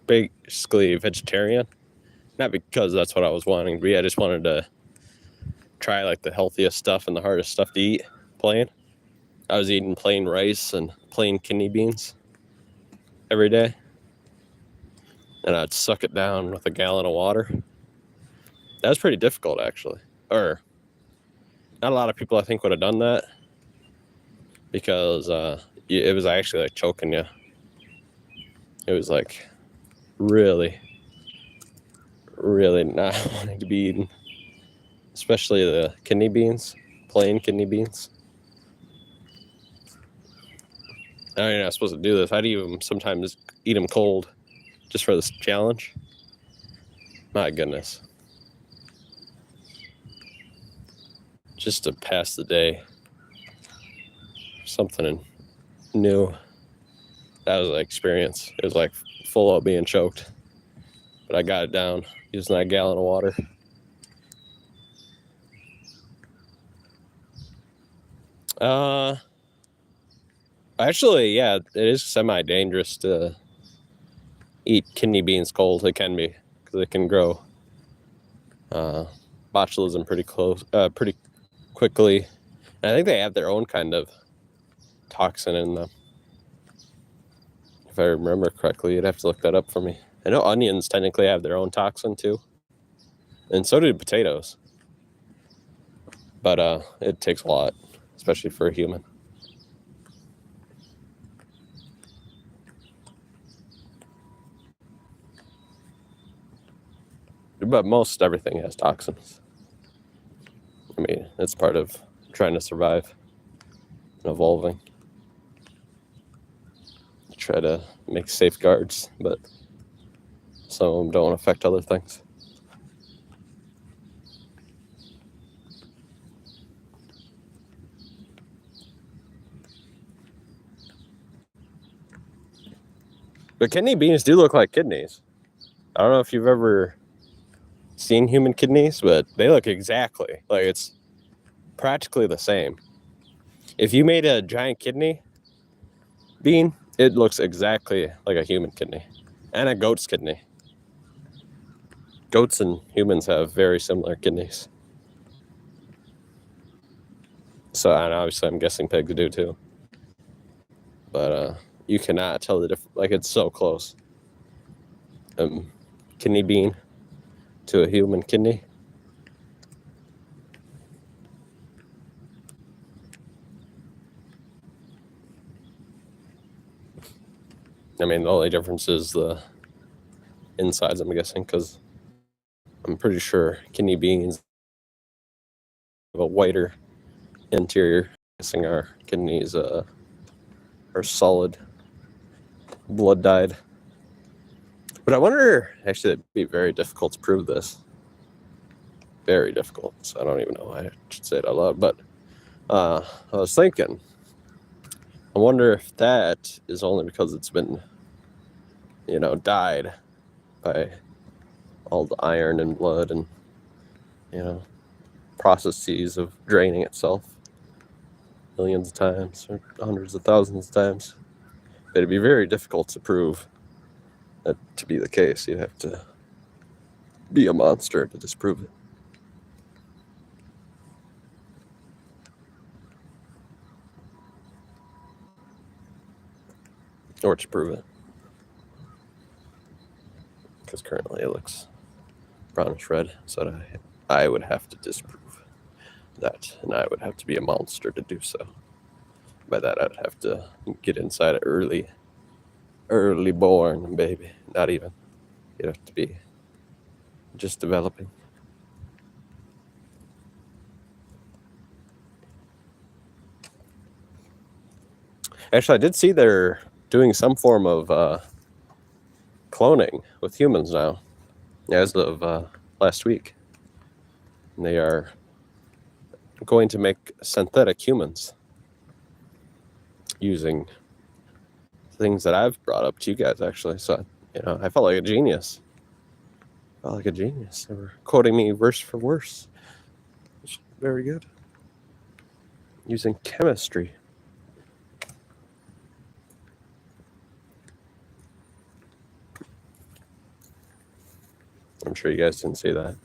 basically vegetarian. Not because that's what I was wanting to be. I just wanted to try like the healthiest stuff and the hardest stuff to eat plain. I was eating plain rice and plain kidney beans every day. And I'd suck it down with a gallon of water. That was pretty difficult, actually. Or not a lot of people, I think, would have done that. Because it was actually like choking you. It was like really, really not wanting to be eaten. Especially the kidney beans, plain kidney beans. I know you're not supposed to do this. I'd even sometimes eat them cold just for this challenge. My goodness. Just to pass the day. Something new. That was an experience. It was like full of being choked. But I got it down using that gallon of water. Actually, yeah, it is semi-dangerous to eat kidney beans cold. It can be, because it can grow botulism pretty quickly. And I think they have their own kind of toxin in them. If I remember correctly, you'd have to look that up for me. I know onions technically have their own toxin too. And so do potatoes. But it takes a lot, especially for a human. But most everything has toxins. I mean, it's part of trying to survive and evolving. try to make safeguards, but some of them don't affect other things. But kidney beans do look like kidneys. I don't know if you've ever seen human kidneys, but they look exactly like it's practically the same. If you made a giant kidney bean, it looks exactly like a human kidney and a goat's kidney. Goats and humans have very similar kidneys. So, and obviously I'm guessing pigs do too. But you cannot tell the difference. Like, it's so close. Kidney bean to a human kidney. I mean, the only difference is the insides, I'm guessing, because I'm pretty sure kidney beans have a whiter interior. I'm guessing our kidneys are solid, blood dyed. But I wonder, actually, it'd be very difficult to prove this. Very difficult. So I don't even know why I should say it out loud. But I was thinking, I wonder if that is only because it's been, dyed by all the iron and blood and, processes of draining itself millions of times or hundreds of thousands of times. It'd be very difficult to prove that to be the case. You'd have to be a monster to disprove it. Or to prove it. Because currently it looks brownish red, so I would have to disprove that, and I would have to be a monster to do so. By that, I'd have to get inside an early born baby. Not even. You'd have to be just developing. Actually, I did see they're doing some form of cloning with humans now, as of last week. And they are going to make synthetic humans using things that I've brought up to you guys, actually. So, I felt like a genius. They were quoting me verse for verse. It's very good. Using chemistry. I'm sure you guys didn't see that.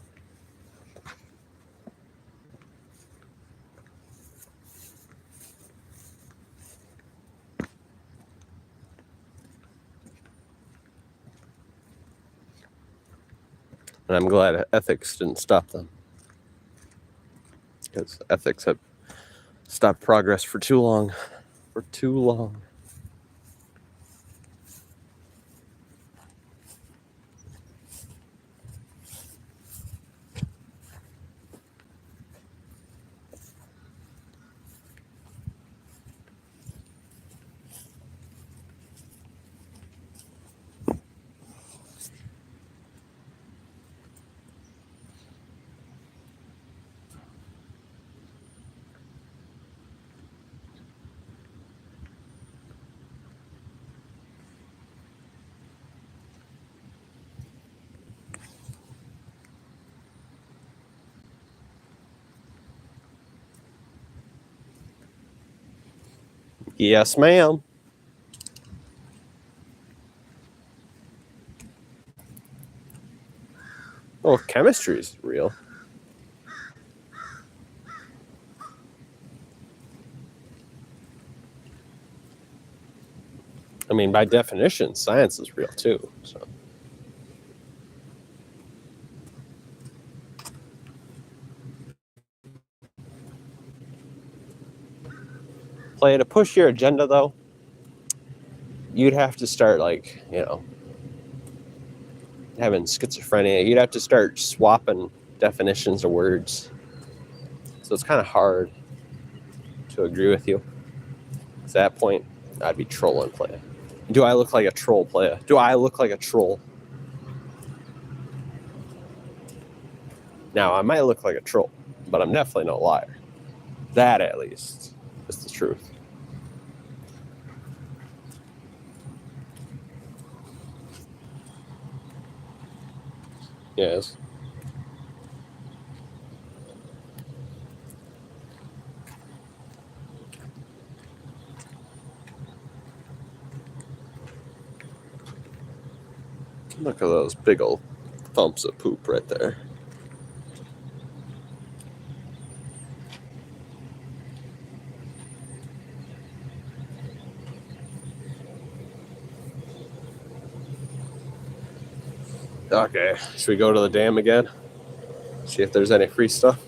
And I'm glad ethics didn't stop them. Because ethics have stopped progress for too long. For too long. Yes, ma'am. Well, chemistry is real. I mean, by definition, science is real too. So. Play to push your agenda, though, you'd have to start, having schizophrenia. You'd have to start swapping definitions of words. So it's kind of hard to agree with you. At that point, I'd be trolling Play. Do I look like a troll, player? Do I look like a troll? Now, I might look like a troll, but I'm definitely no liar. That, at least, is the truth. Yes. Look at those big old thumps of poop right there. Okay, should we go to the dam again? See if there's any free stuff?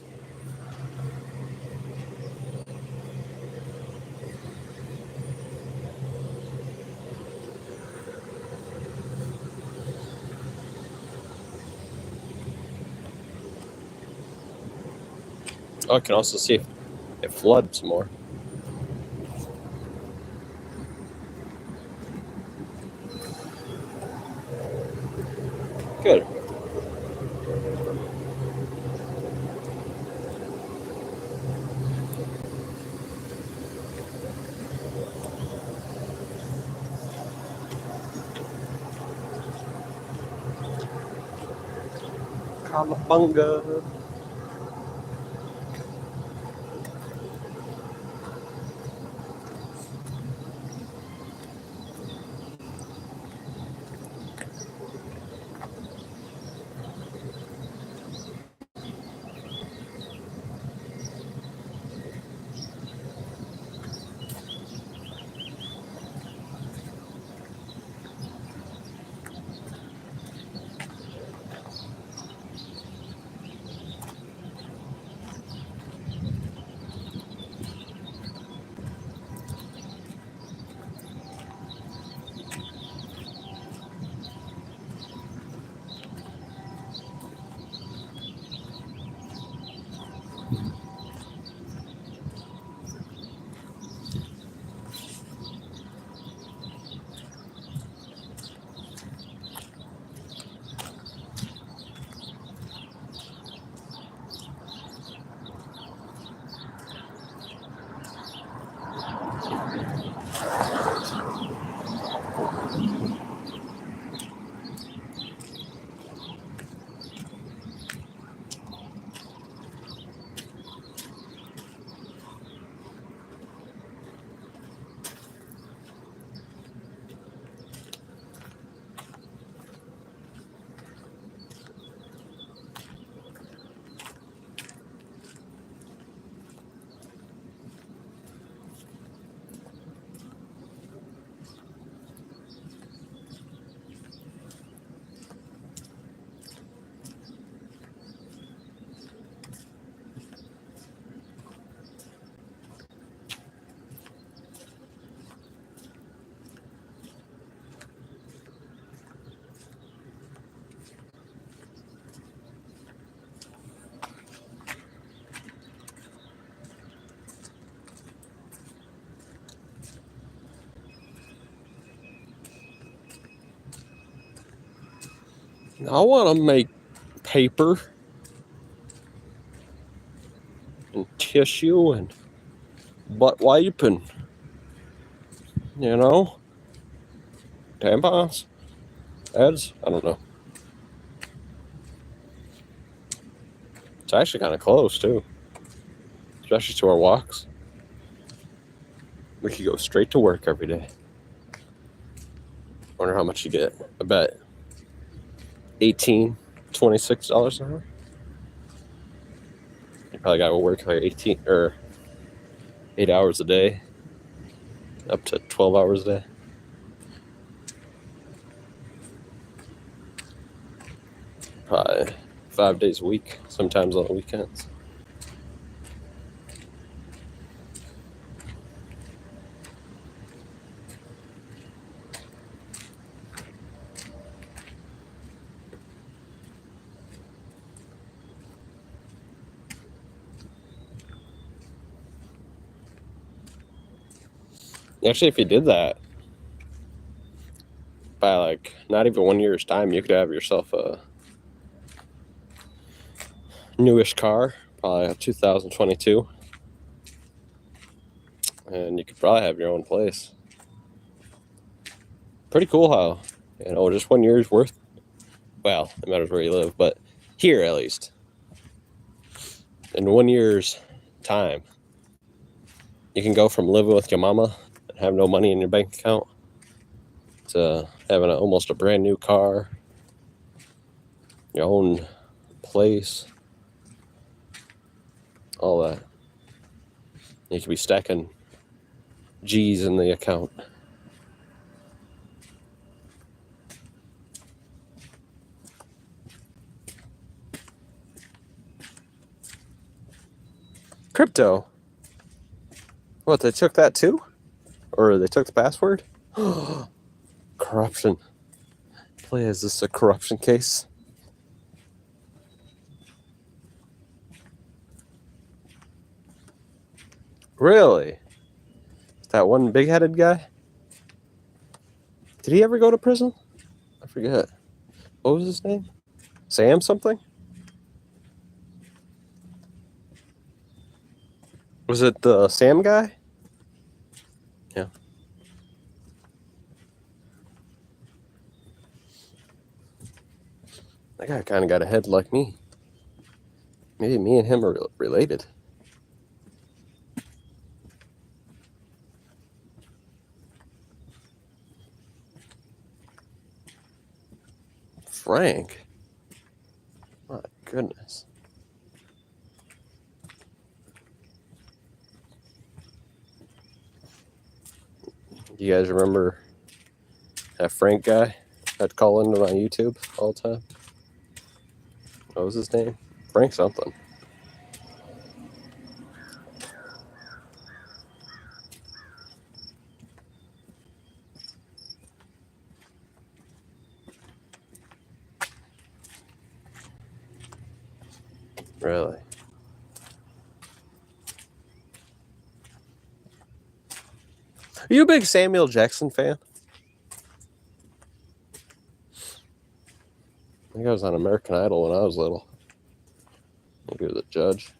Oh, I can also see if it floods more. Good. Kalabunga. I want to make paper and tissue and butt wipe and, tampons, pads. I don't know. It's actually kind of close, too, especially to our walks. We could go straight to work every day. Wonder how much you get. I bet $18, $26 an hour. You probably got to work like 18 or 8 hours a day, up to 12 hours a day. Probably 5 days a week, sometimes on the weekends. Actually, if you did that, by like not even 1 year's time, you could have yourself a newish car, probably a 2022, and you could probably have your own place. Pretty cool how, just 1 year's worth. Well, it matters where you live, but here at least, in 1 year's time, you can go from living with your mama and have no money in your bank account to having almost a brand new car, your own place, all that. You could be stacking G's in the account. Crypto. What, they took that too? Or they took the password? Corruption. Play, is this a corruption case? Really? That one big-headed guy? Did he ever go to prison? I forget. What was his name? Sam something? Was it the Sam guy? Yeah. That guy kind of got a head like me. Maybe me and him are related. Frank? My goodness. You guys remember that Frank guy that'd call into my YouTube all the time? What was his name? Frank something. Really? Are you a big Samuel Jackson fan? I think I was on American Idol when I was little. I think he was a judge.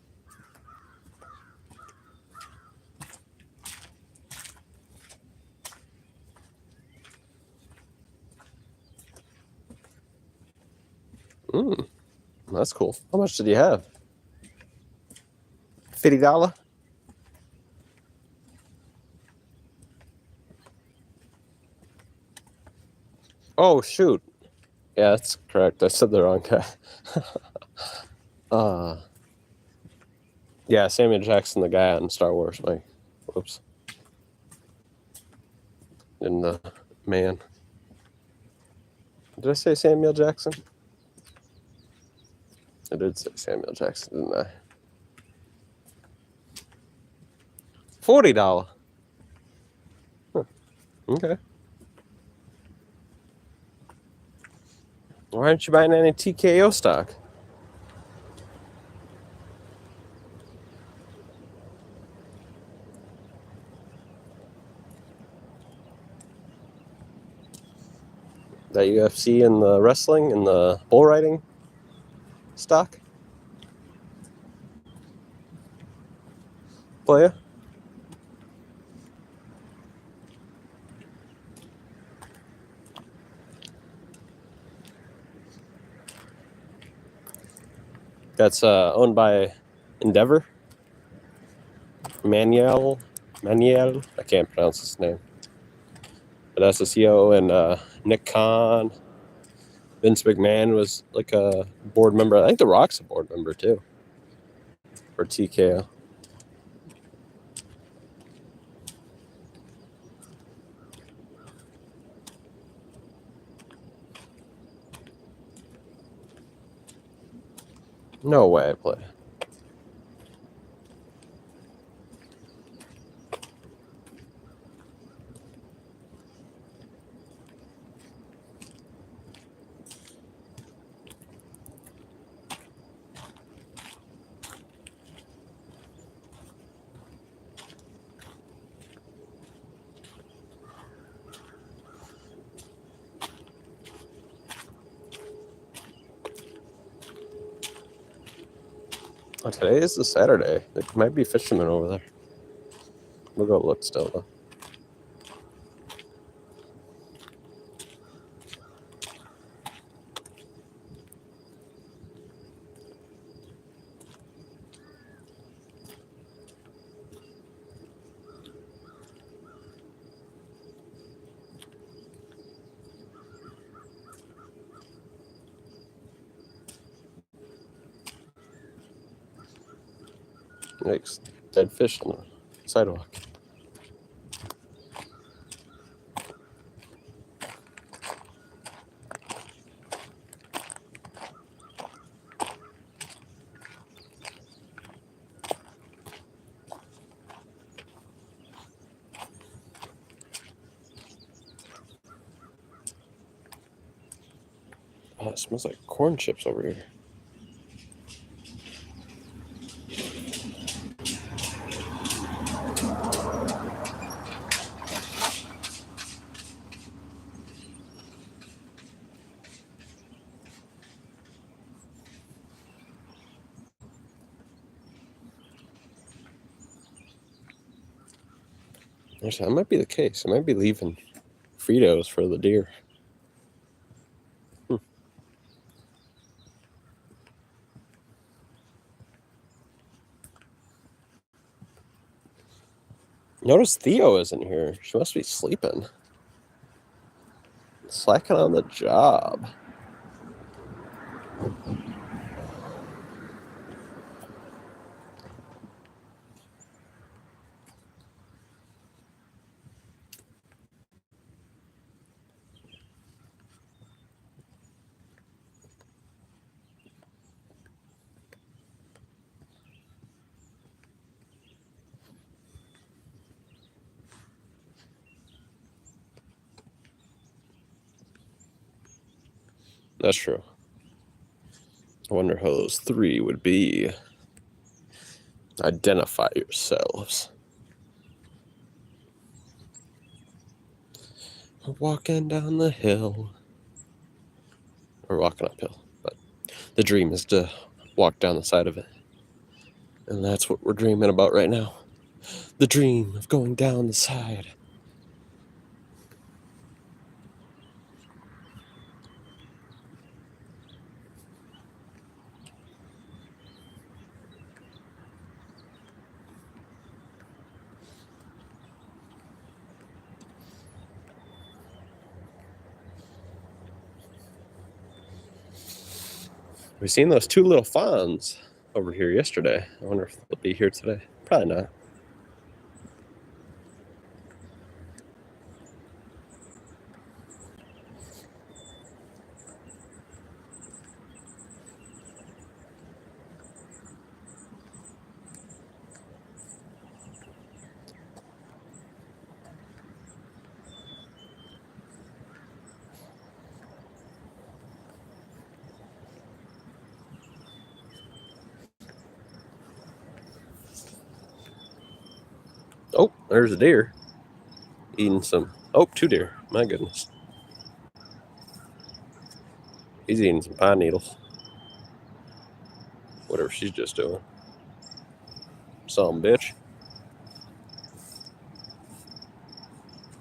That's cool. How much did you have? $50? Oh, shoot. Yeah, that's correct. I said the wrong guy. Yeah, Samuel Jackson, the guy on Star Wars. Whoops. And the man. Did I say Samuel Jackson? I did say Samuel Jackson, didn't I? $40. Huh. Okay. Why aren't you buying any TKO stock? That UFC and the wrestling and the bull riding stock? Playa? That's owned by Endeavor. Manuel. I can't pronounce his name. But that's the CEO, and Nick Khan. Vince McMahon was like a board member. I think The Rock's a board member too. For TKO. No way I play. Oh, today is the Saturday. There might be fishermen over there. We'll go look still, though. Yikes. Dead fish on the sidewalk. Oh, it smells like corn chips over here. Actually, that might be the case. I might be leaving Fritos for the deer. Notice Theo isn't here. She must be sleeping. Slacking on the job. That's true. I wonder how those three would be. Identify yourselves. We're walking down the hill. We're walking uphill, but the dream is to walk down the side of it. And that's what we're dreaming about right now. The dream of going down the side. We seen those two little fawns over here yesterday. I wonder if they'll be here today. Probably not. Oh, there's a deer. Eating some. Oh, two deer. My goodness. He's eating some pine needles. Whatever she's just doing. Some bitch.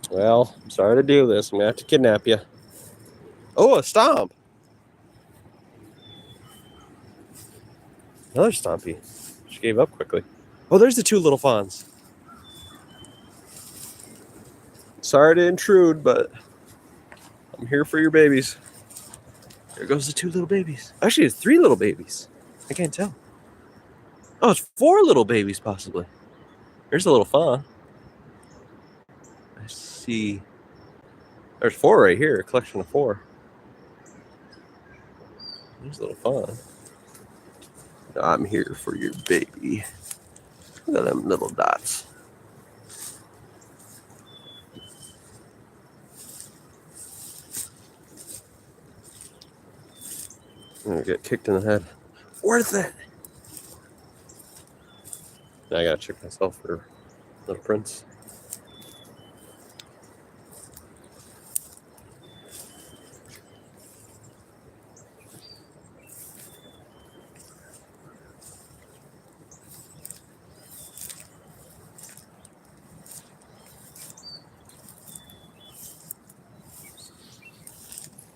Well, I'm sorry to do this. I'm going to have to kidnap you. Oh, a stomp. Another stompy. She gave up quickly. Oh, there's the two little fawns. Sorry to intrude, but I'm here for your babies. There goes the two little babies. Actually, it's three little babies. I can't tell. Oh, it's four little babies, possibly. There's a little fawn. I see. There's four right here. A collection of four. There's a little fawn. I'm here for your baby. Look at them little dots. I'm gonna get kicked in the head. Worth it. Now I gotta check myself for little prints.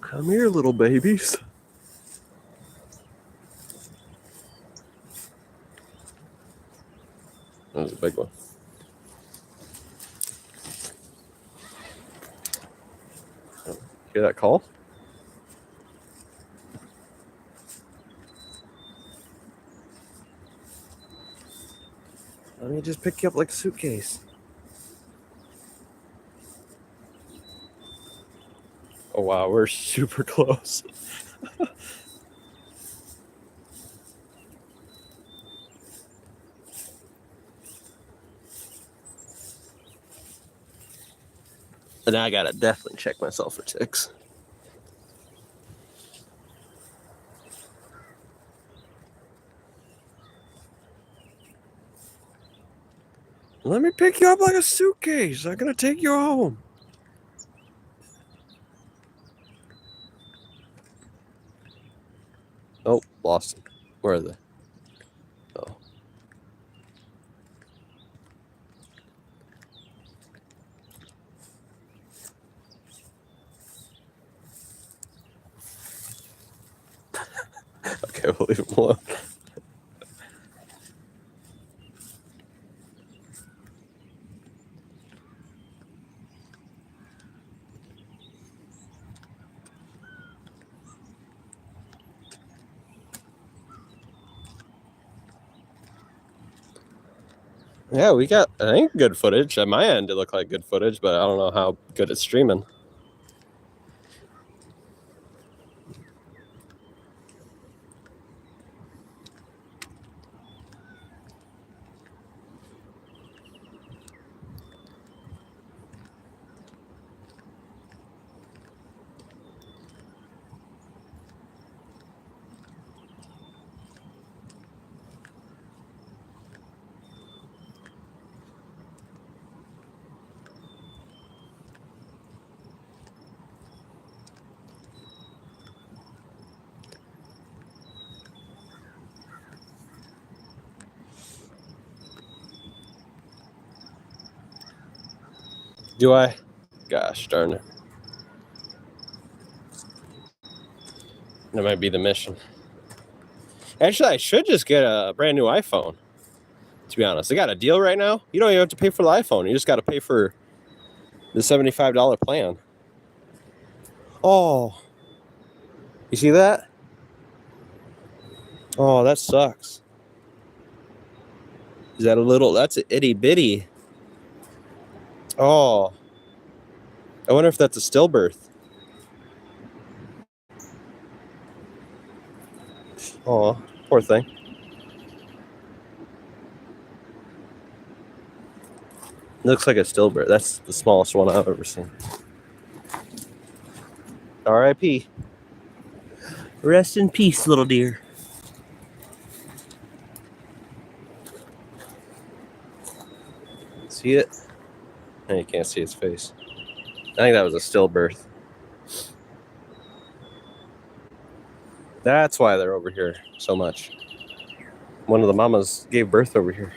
Come here, little babies. That was a big one. Hear that call? Let me just pick you up like a suitcase. Oh, wow, we're super close. And I gotta definitely check myself for ticks. Let me pick you up like a suitcase. I'm gonna take you home. Oh, lost them. Where are they? Oh. Okay, we'll leave them alone. Yeah, we got, I think, good footage. At my end, it looked like good footage, but I don't know how good it's streaming. Do I? Gosh darn it. That might be the mission. Actually, I should just get a brand new iPhone, to be honest. They got a deal right now. You don't even have to pay for the iPhone. You just got to pay for the $75 plan. Oh. You see that? Oh, that sucks. Is that a little, that's an itty bitty. Oh. I wonder if that's a stillbirth. Oh, poor thing. Looks like a stillbirth. That's the smallest one I've ever seen. R.I.P. Rest in peace, little dear. See it? And you can't see his face. I think that was a stillbirth. That's why they're over here so much. One of the mamas gave birth over here.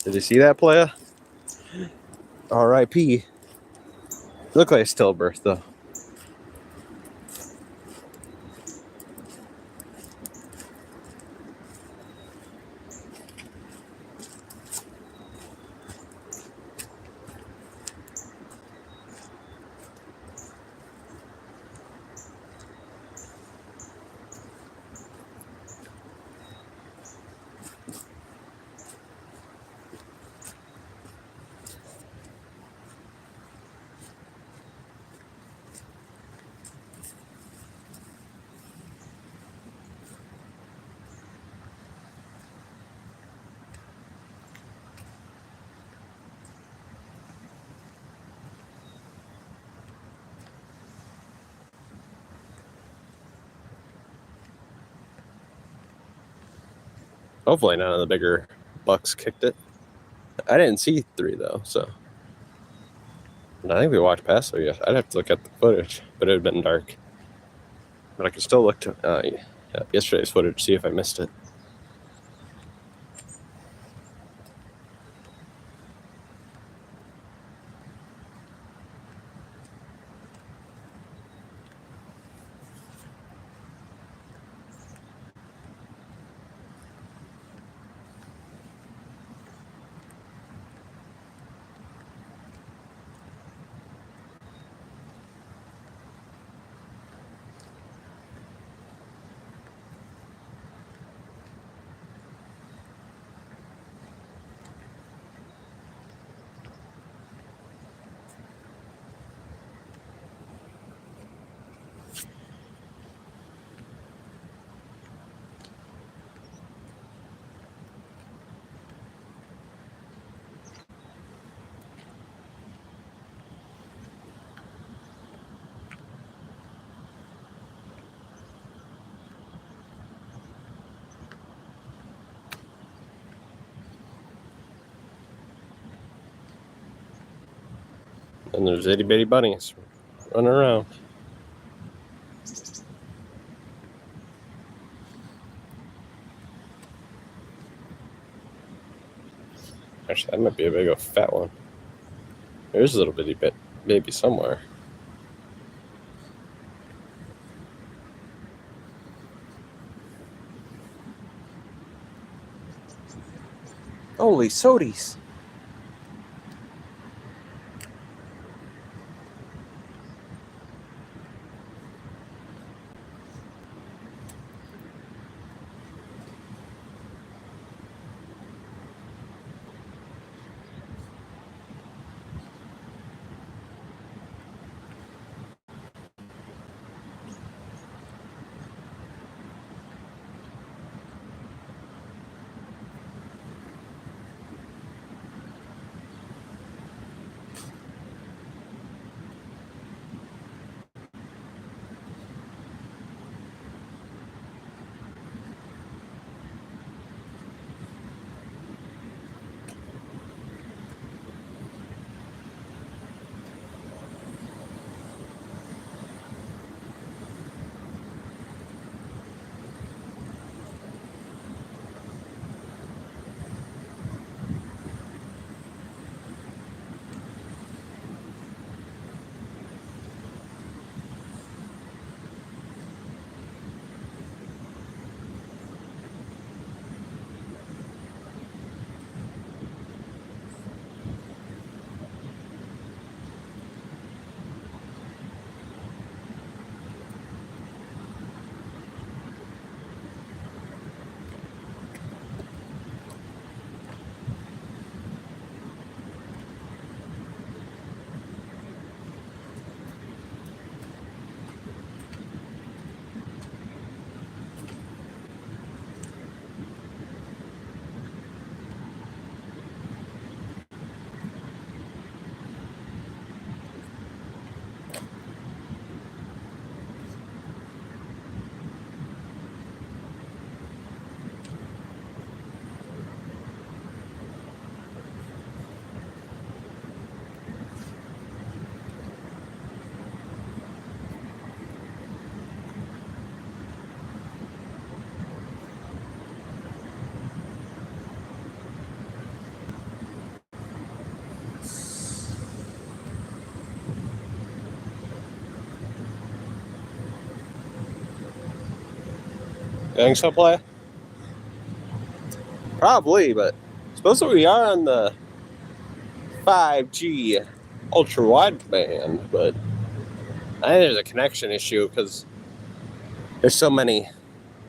Did you see that, playa? R.I.P. Looked like a stillbirth, though. Hopefully none of the bigger bucks kicked it. I didn't see 3, though, so. And I think we walked past there. Yes, I'd have to look at the footage, but it had been dark. But I could still look to yesterday's footage, see if I missed it. And there's itty bitty bunnies running around. Actually, that might be a big old fat one. There's a little bitty baby somewhere. Holy sodies. You think so, play? Probably, but supposedly we are on the 5G ultra wideband, but I think there's a connection issue because there's so many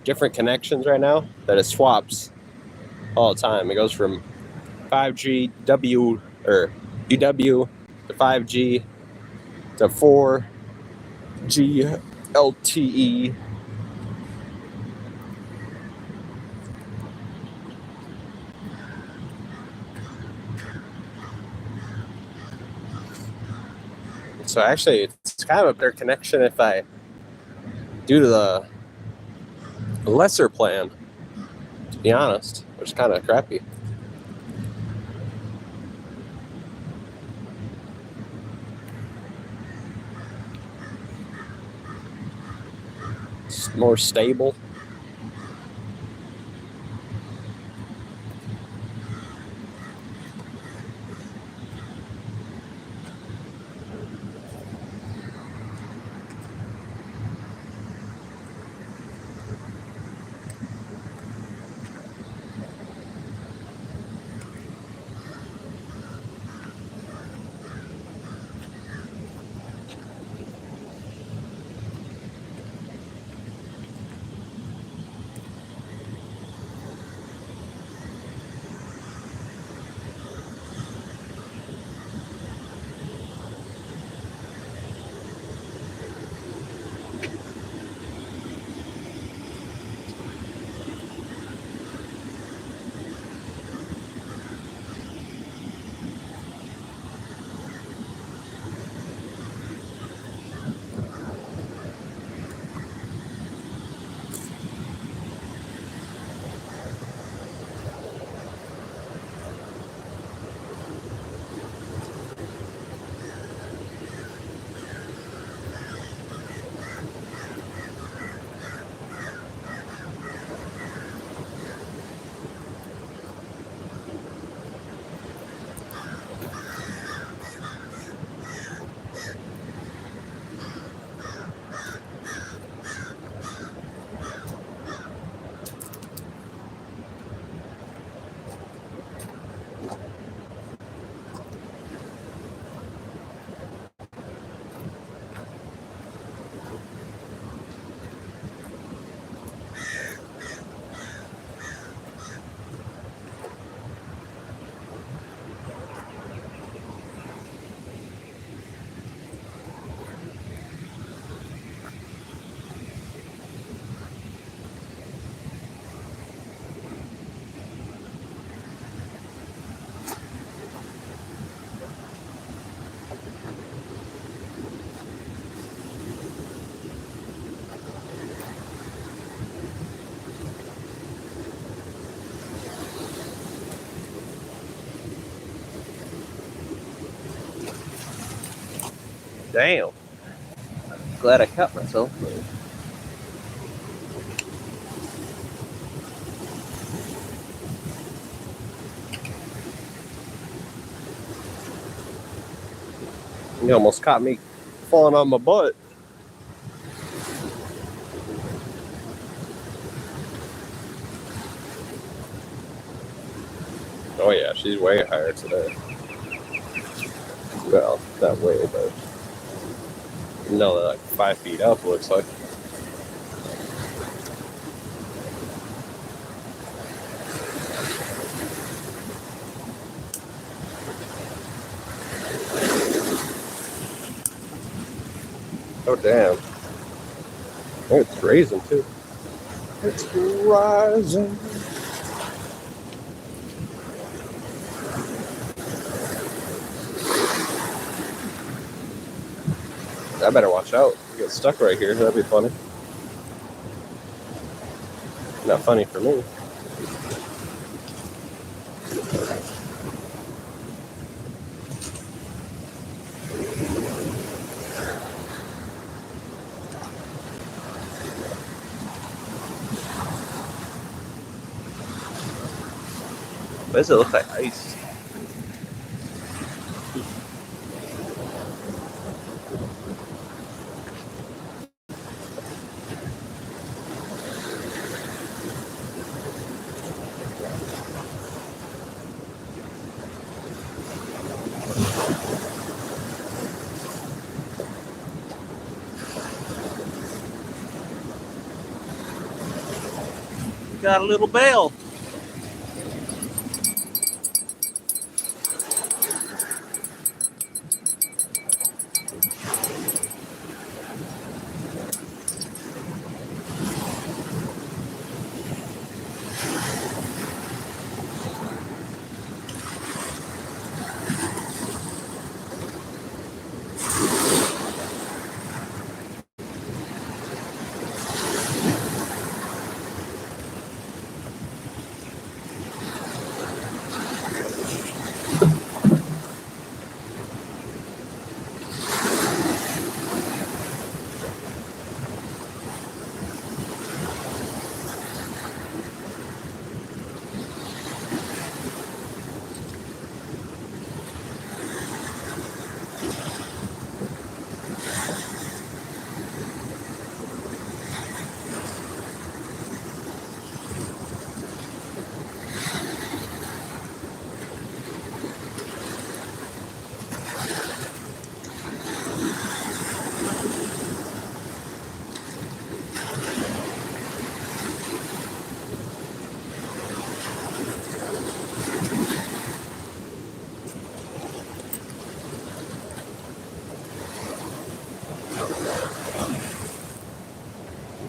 different connections right now that it swaps all the time. It goes from 5G UW to 5G to 4G LTE. So actually, it's kind of a better connection if I do the lesser plan, to be honest, which is kind of crappy. more stable. Damn. Glad I caught myself. You almost caught me falling on my butt. Oh yeah, she's way higher today. Well, not way, but no, like 5 feet up looks like. Oh damn. Oh, it's raising too. It's rising. I better watch out. Get stuck right here. That'd be funny. Not funny for me. Why does it look like ice? Got a little bell.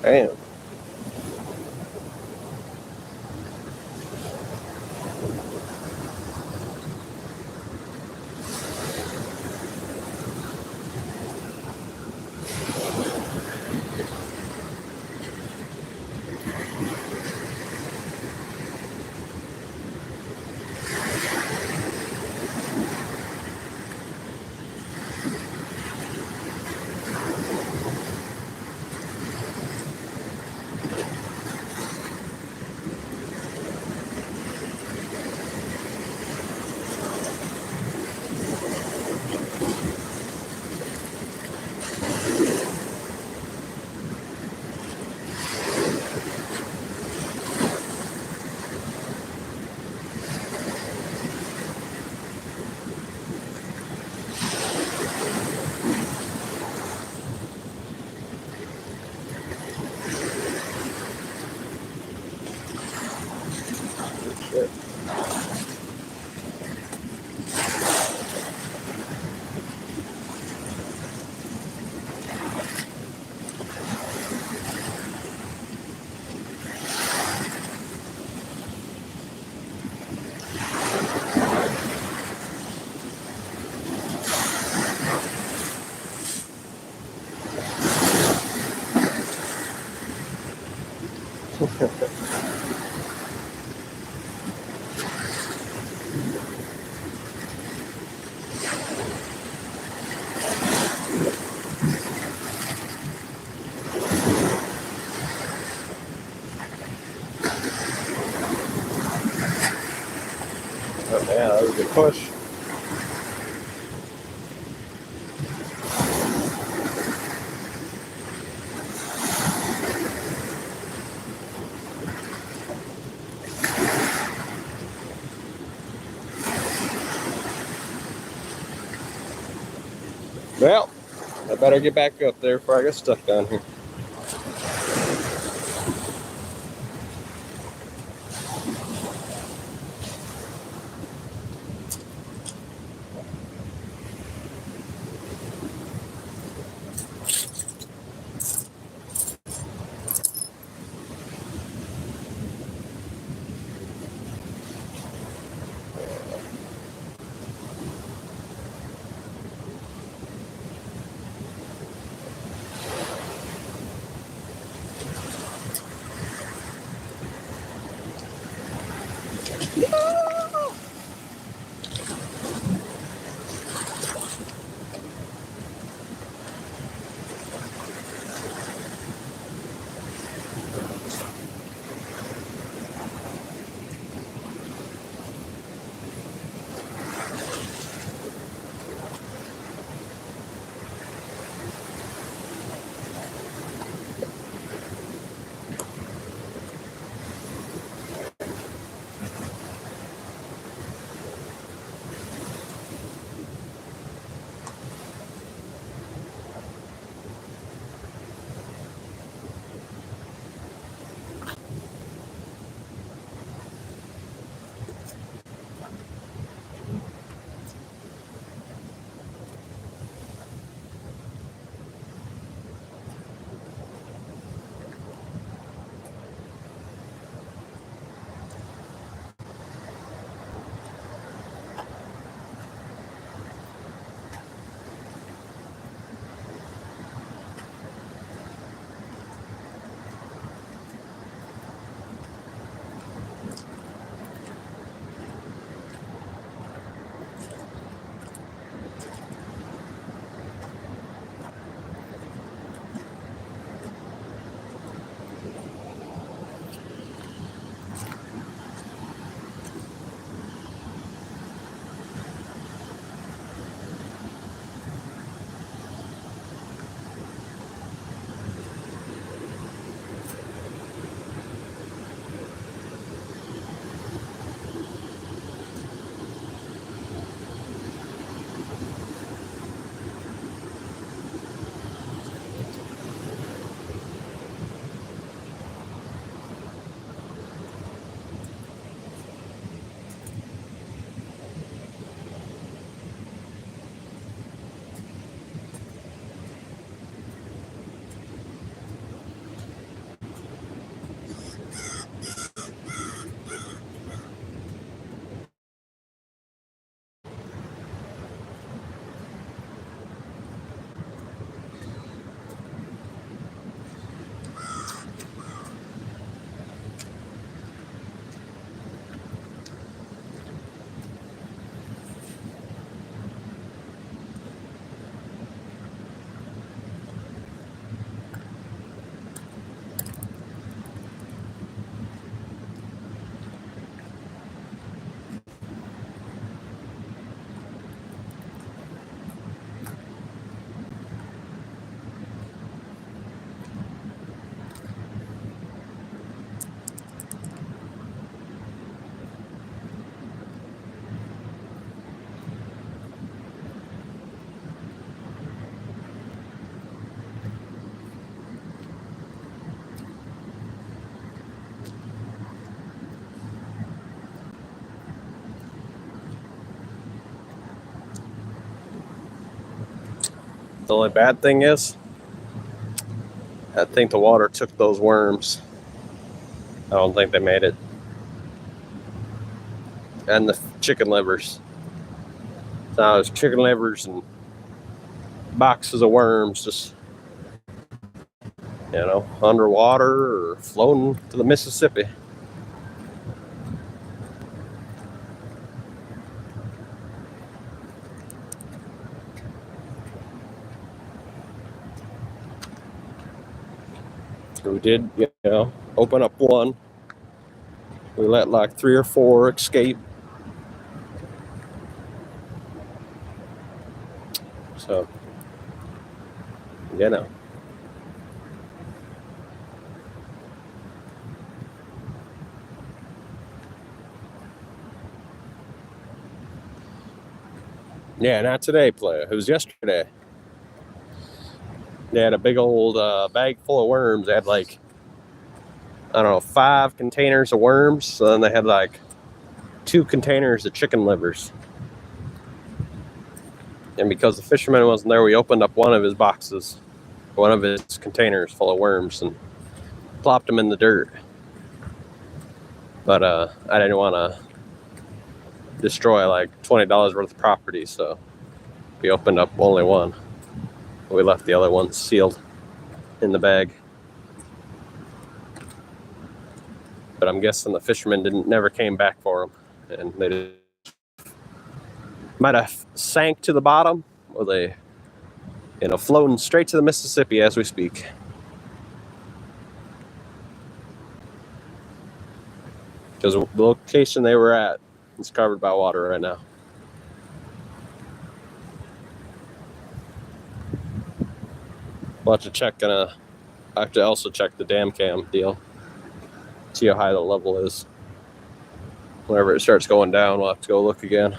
Damn. Shit. Oh, yeah, that was a good push. Well, I better get back up there before I get stuck down here. The only bad thing is, I think the water took those worms. I don't think they made it. And the chicken livers. So now there's chicken livers and boxes of worms just, underwater or floating to the Mississippi. We did, open up one. We let like 3 or 4 escape. So, Yeah, not today, player. It was yesterday. They had a big old bag full of worms. They had 5 containers of worms. So then they had 2 containers of chicken livers. And because the fisherman wasn't there, we opened up one of his boxes, one of his containers full of worms, and plopped them in the dirt. But I didn't want to destroy $20 worth of property, so we opened up only one. We left the other one sealed in the bag. But I'm guessing the fishermen never came back for them, and they might have sank to the bottom, or they, floating straight to the Mississippi as we speak. Because the location they were at is covered by water right now. We'll have to check, I have to also check the dam cam deal. See how high the level is. Whenever it starts going down, we'll have to go look again.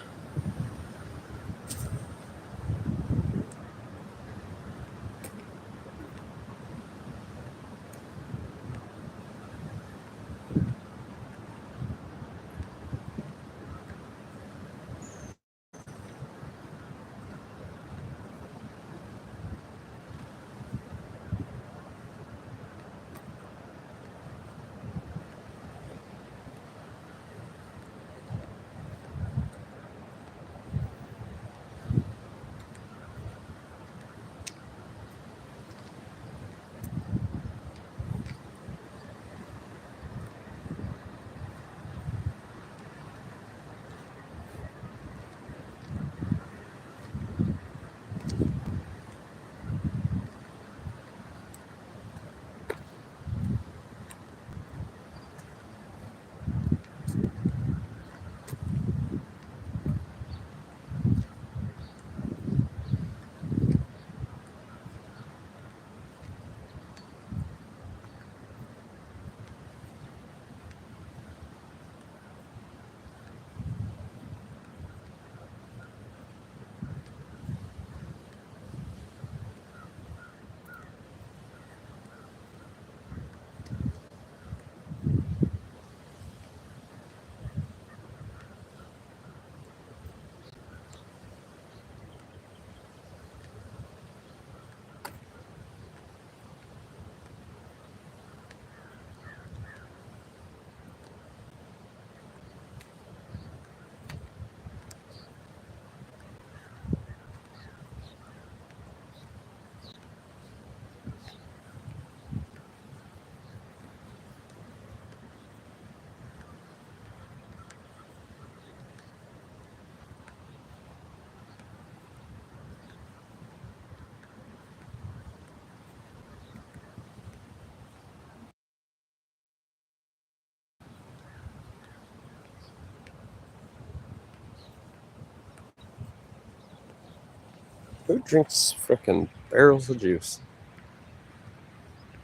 Who drinks frickin' barrels of juice?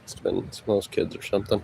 Must have been some of those kids or something.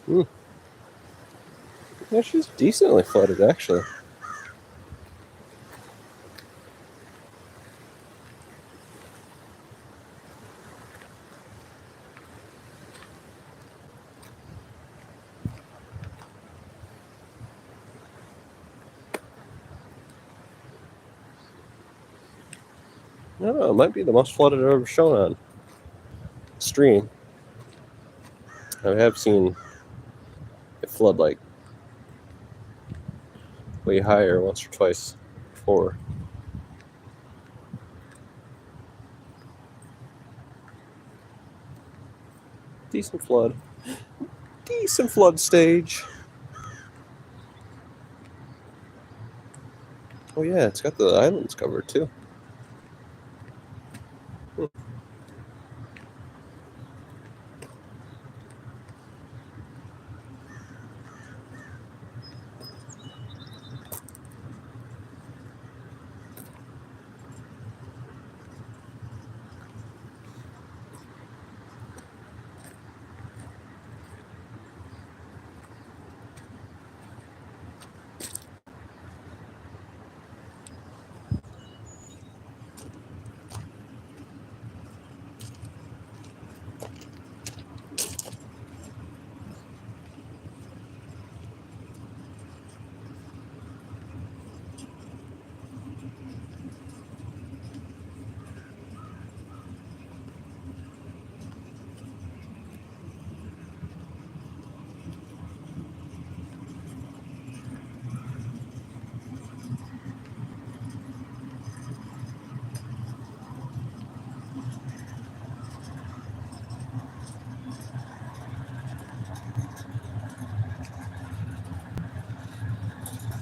Yeah, she's decently flooded, actually. I don't know, it might be the most flooded I've ever shown on stream. I have seen it flood like way higher once or twice before. Decent flood. Decent flood stage. Oh yeah, it's got the islands covered too.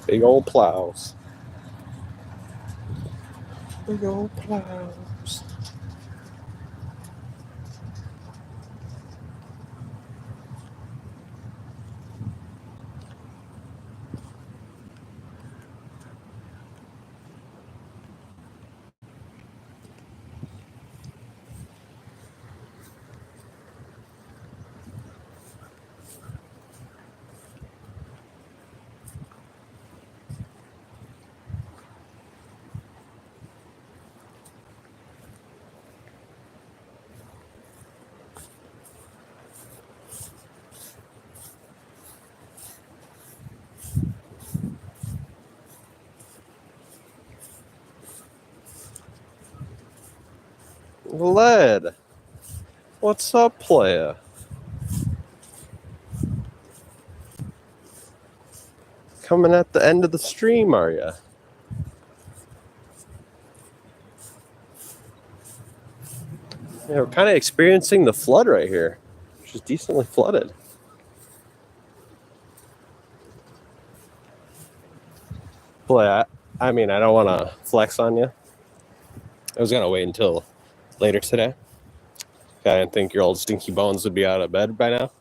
Big old plows. Big old plows. Lead. What's up, playa? Coming at the end of the stream, are ya? Yeah, we're kind of experiencing the flood right here, which is decently flooded. Boy, I mean, I don't want to flex on you. I was going to wait until later today. I didn't think your old stinky bones would be out of bed by now.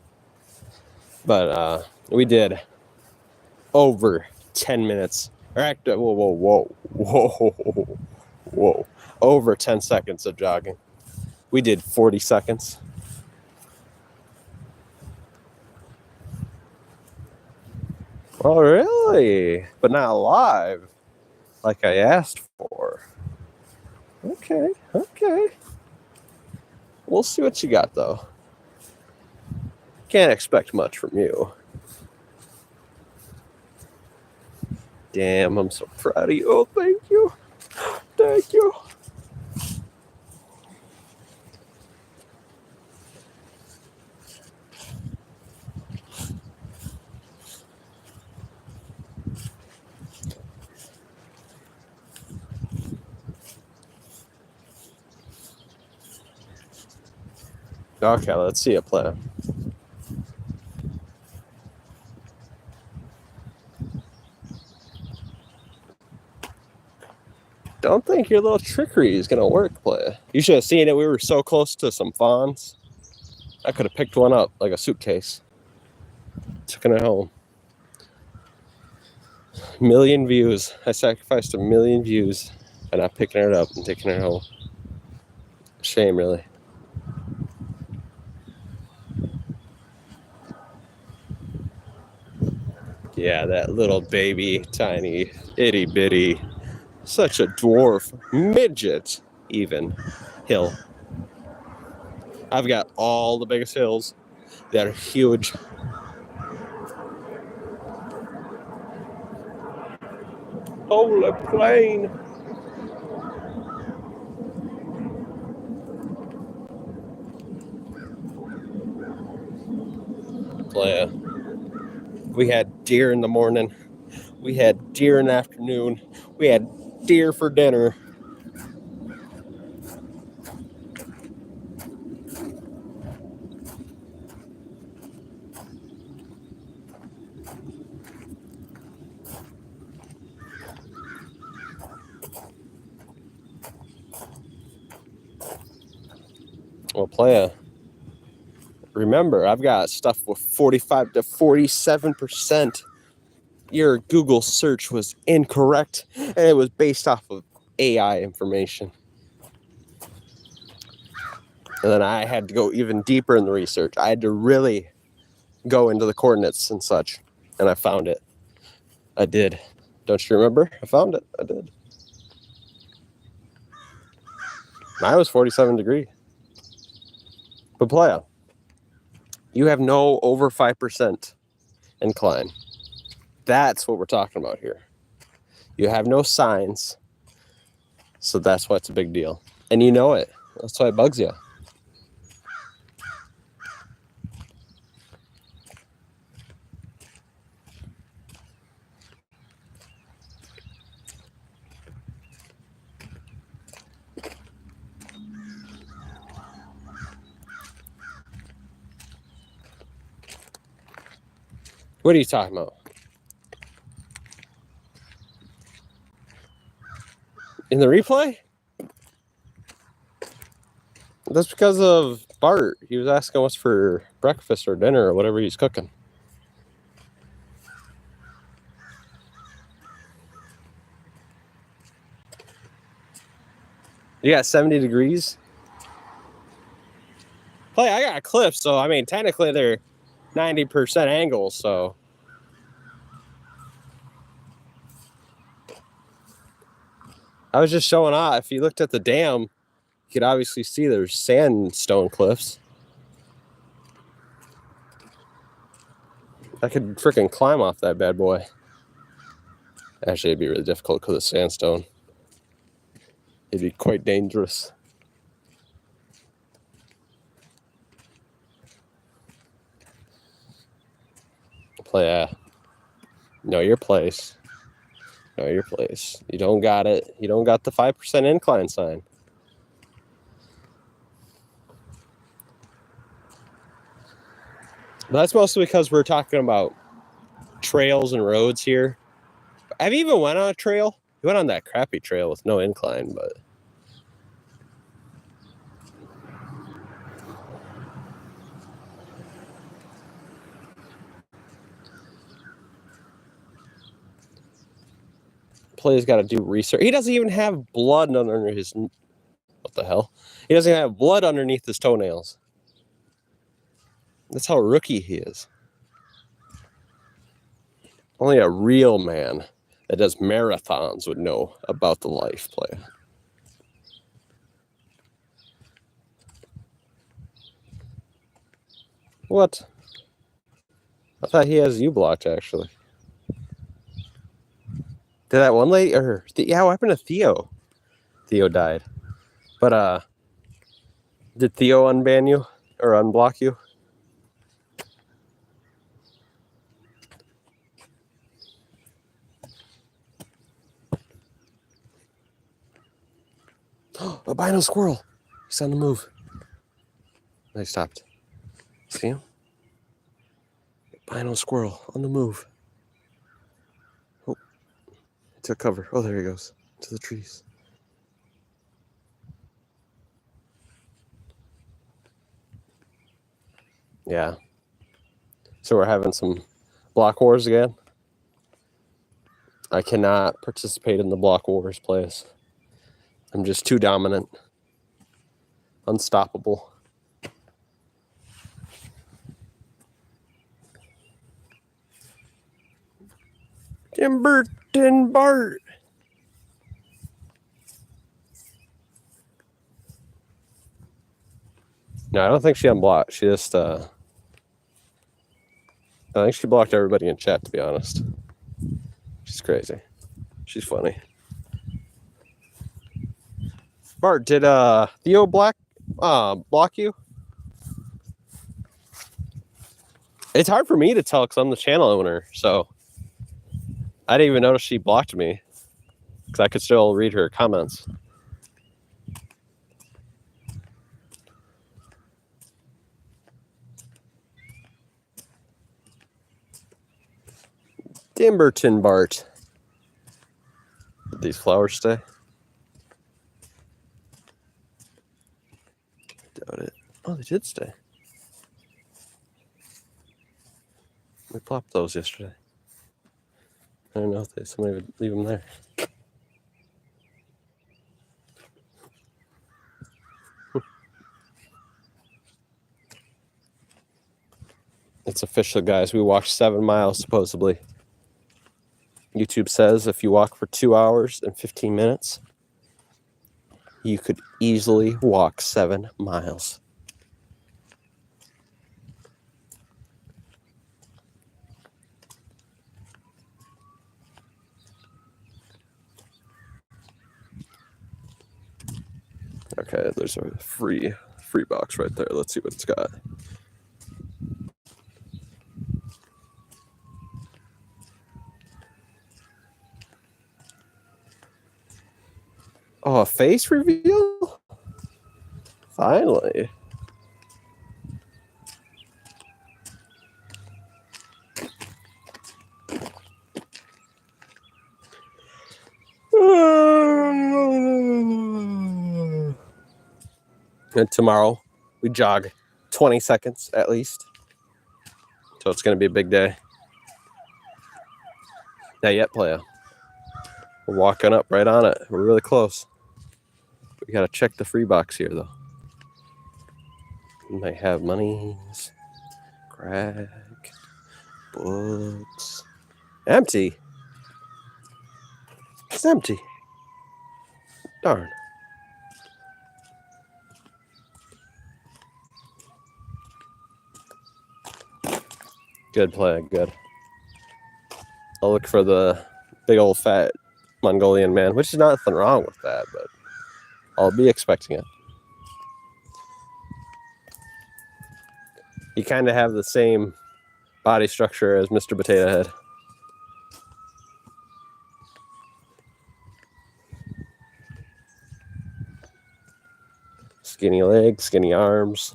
But we did over 10 minutes. Whoa. Over 10 seconds of jogging. We did 40 seconds. Oh, really? But not live, like I asked for. Okay. We'll see what you got, though. Can't expect much from you. Damn, I'm so proud of you. Oh, thank you. Thank you. Okay, let's see a plan. Don't think your little trickery is gonna work, play. You should have seen it. We were so close to some fawns. I could have picked one up like a suitcase. Taking it home. 1,000,000 views. I sacrificed 1,000,000 views by not picking it up and taking it home. Shame, really. Yeah, that little baby, tiny, itty bitty, such a dwarf, midget, even hill. I've got all the biggest hills that are huge. Holy plane. Playa. We had deer in the morning. We had deer in the afternoon. We had deer for dinner. Well, Playa, remember, I've got stuff with 45 to 47%. Your Google search was incorrect, and it was based off of AI information. And then I had to go even deeper in the research. I had to really go into the coordinates and such, and I found it. I did. Don't you remember? I found it. I did. Mine was 47 degree. But Playa, you have no over 5% incline. That's what we're talking about here. You have no signs, so that's why it's a big deal. And you know it. That's why it bugs you. What are you talking about? In the replay? That's because of Bart. He was asking what's for breakfast or dinner or whatever he's cooking. You got 70 degrees? Play, I got a clip, so I mean, technically they're 90% angles, so. I was just showing off. If you looked at the dam, you could obviously see there's sandstone cliffs. I could freaking climb off that bad boy. Actually, it'd be really difficult because of sandstone. It'd be quite dangerous. Play, know your place. Know your place. You don't got it. You don't got the 5% incline sign. But that's mostly because we're talking about trails and roads here. Have you even went on a trail? You went on that crappy trail with no incline, but Play's got to do research. He doesn't even have blood under his. What the hell? He doesn't even have blood underneath his toenails. That's how rookie he is. Only a real man that does marathons would know about the life play. What? I thought he has you blocked, actually. Did that one lady, or yeah, what happened to Theo? Theo died. But did Theo unban you or unblock you? Albino squirrel. He's on the move. They stopped. See him? Albino squirrel on the move. Oh, he took cover. Oh, there he goes. To the trees. Yeah. So we're having some block wars again. I cannot participate in the block wars plays. I'm just too dominant. Unstoppable. Timberton Bart. No, I don't think she unblocked. She just, I think she blocked everybody in chat, to be honest. She's crazy. She's funny. Bart, did Theo block you? It's hard for me to tell because I'm the channel owner, so I didn't even notice she blocked me because I could still read her comments. Timberton Bart. Did these flowers stay? Doubt it. Oh, they did stay. We plopped those yesterday. I don't know if somebody would leave them there. It's official, guys. We walked 7 miles, supposedly. YouTube says if you walk for 2 hours and 15 minutes, you could easily walk 7 miles. Okay, there's a free box right there. Let's see what it's got. Oh, a face reveal? Finally. And tomorrow we jog 20 seconds at least. So it's going to be a big day. Not yet, playa. We're walking up right on it. We're really close. We got to check the free box here, though. We might have monies, crack, books. Empty. It's empty. Darn. Good play, good. I'll look for the big old fat Mongolian man, which is nothing wrong with that, but I'll be expecting it. You kind of have the same body structure as Mr. Potato Head. Skinny legs, skinny arms.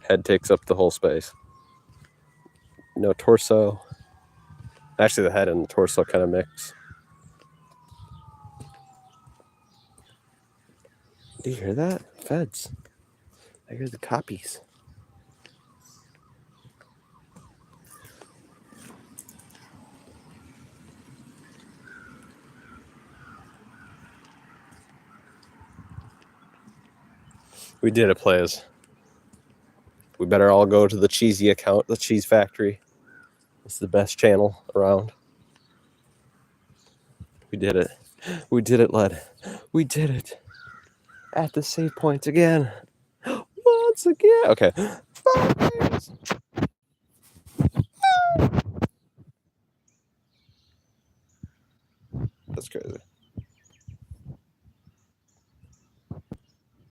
Head takes up the whole space. No torso. Actually, the head and the torso kind of mix. Do you hear that? Feds. I hear the copies. We did it, players. We better all go to the Cheesy account, the Cheese Factory. It's the best channel around. We did it. We did it, lad. We did it. At the save point again. Once again. Okay. That's crazy.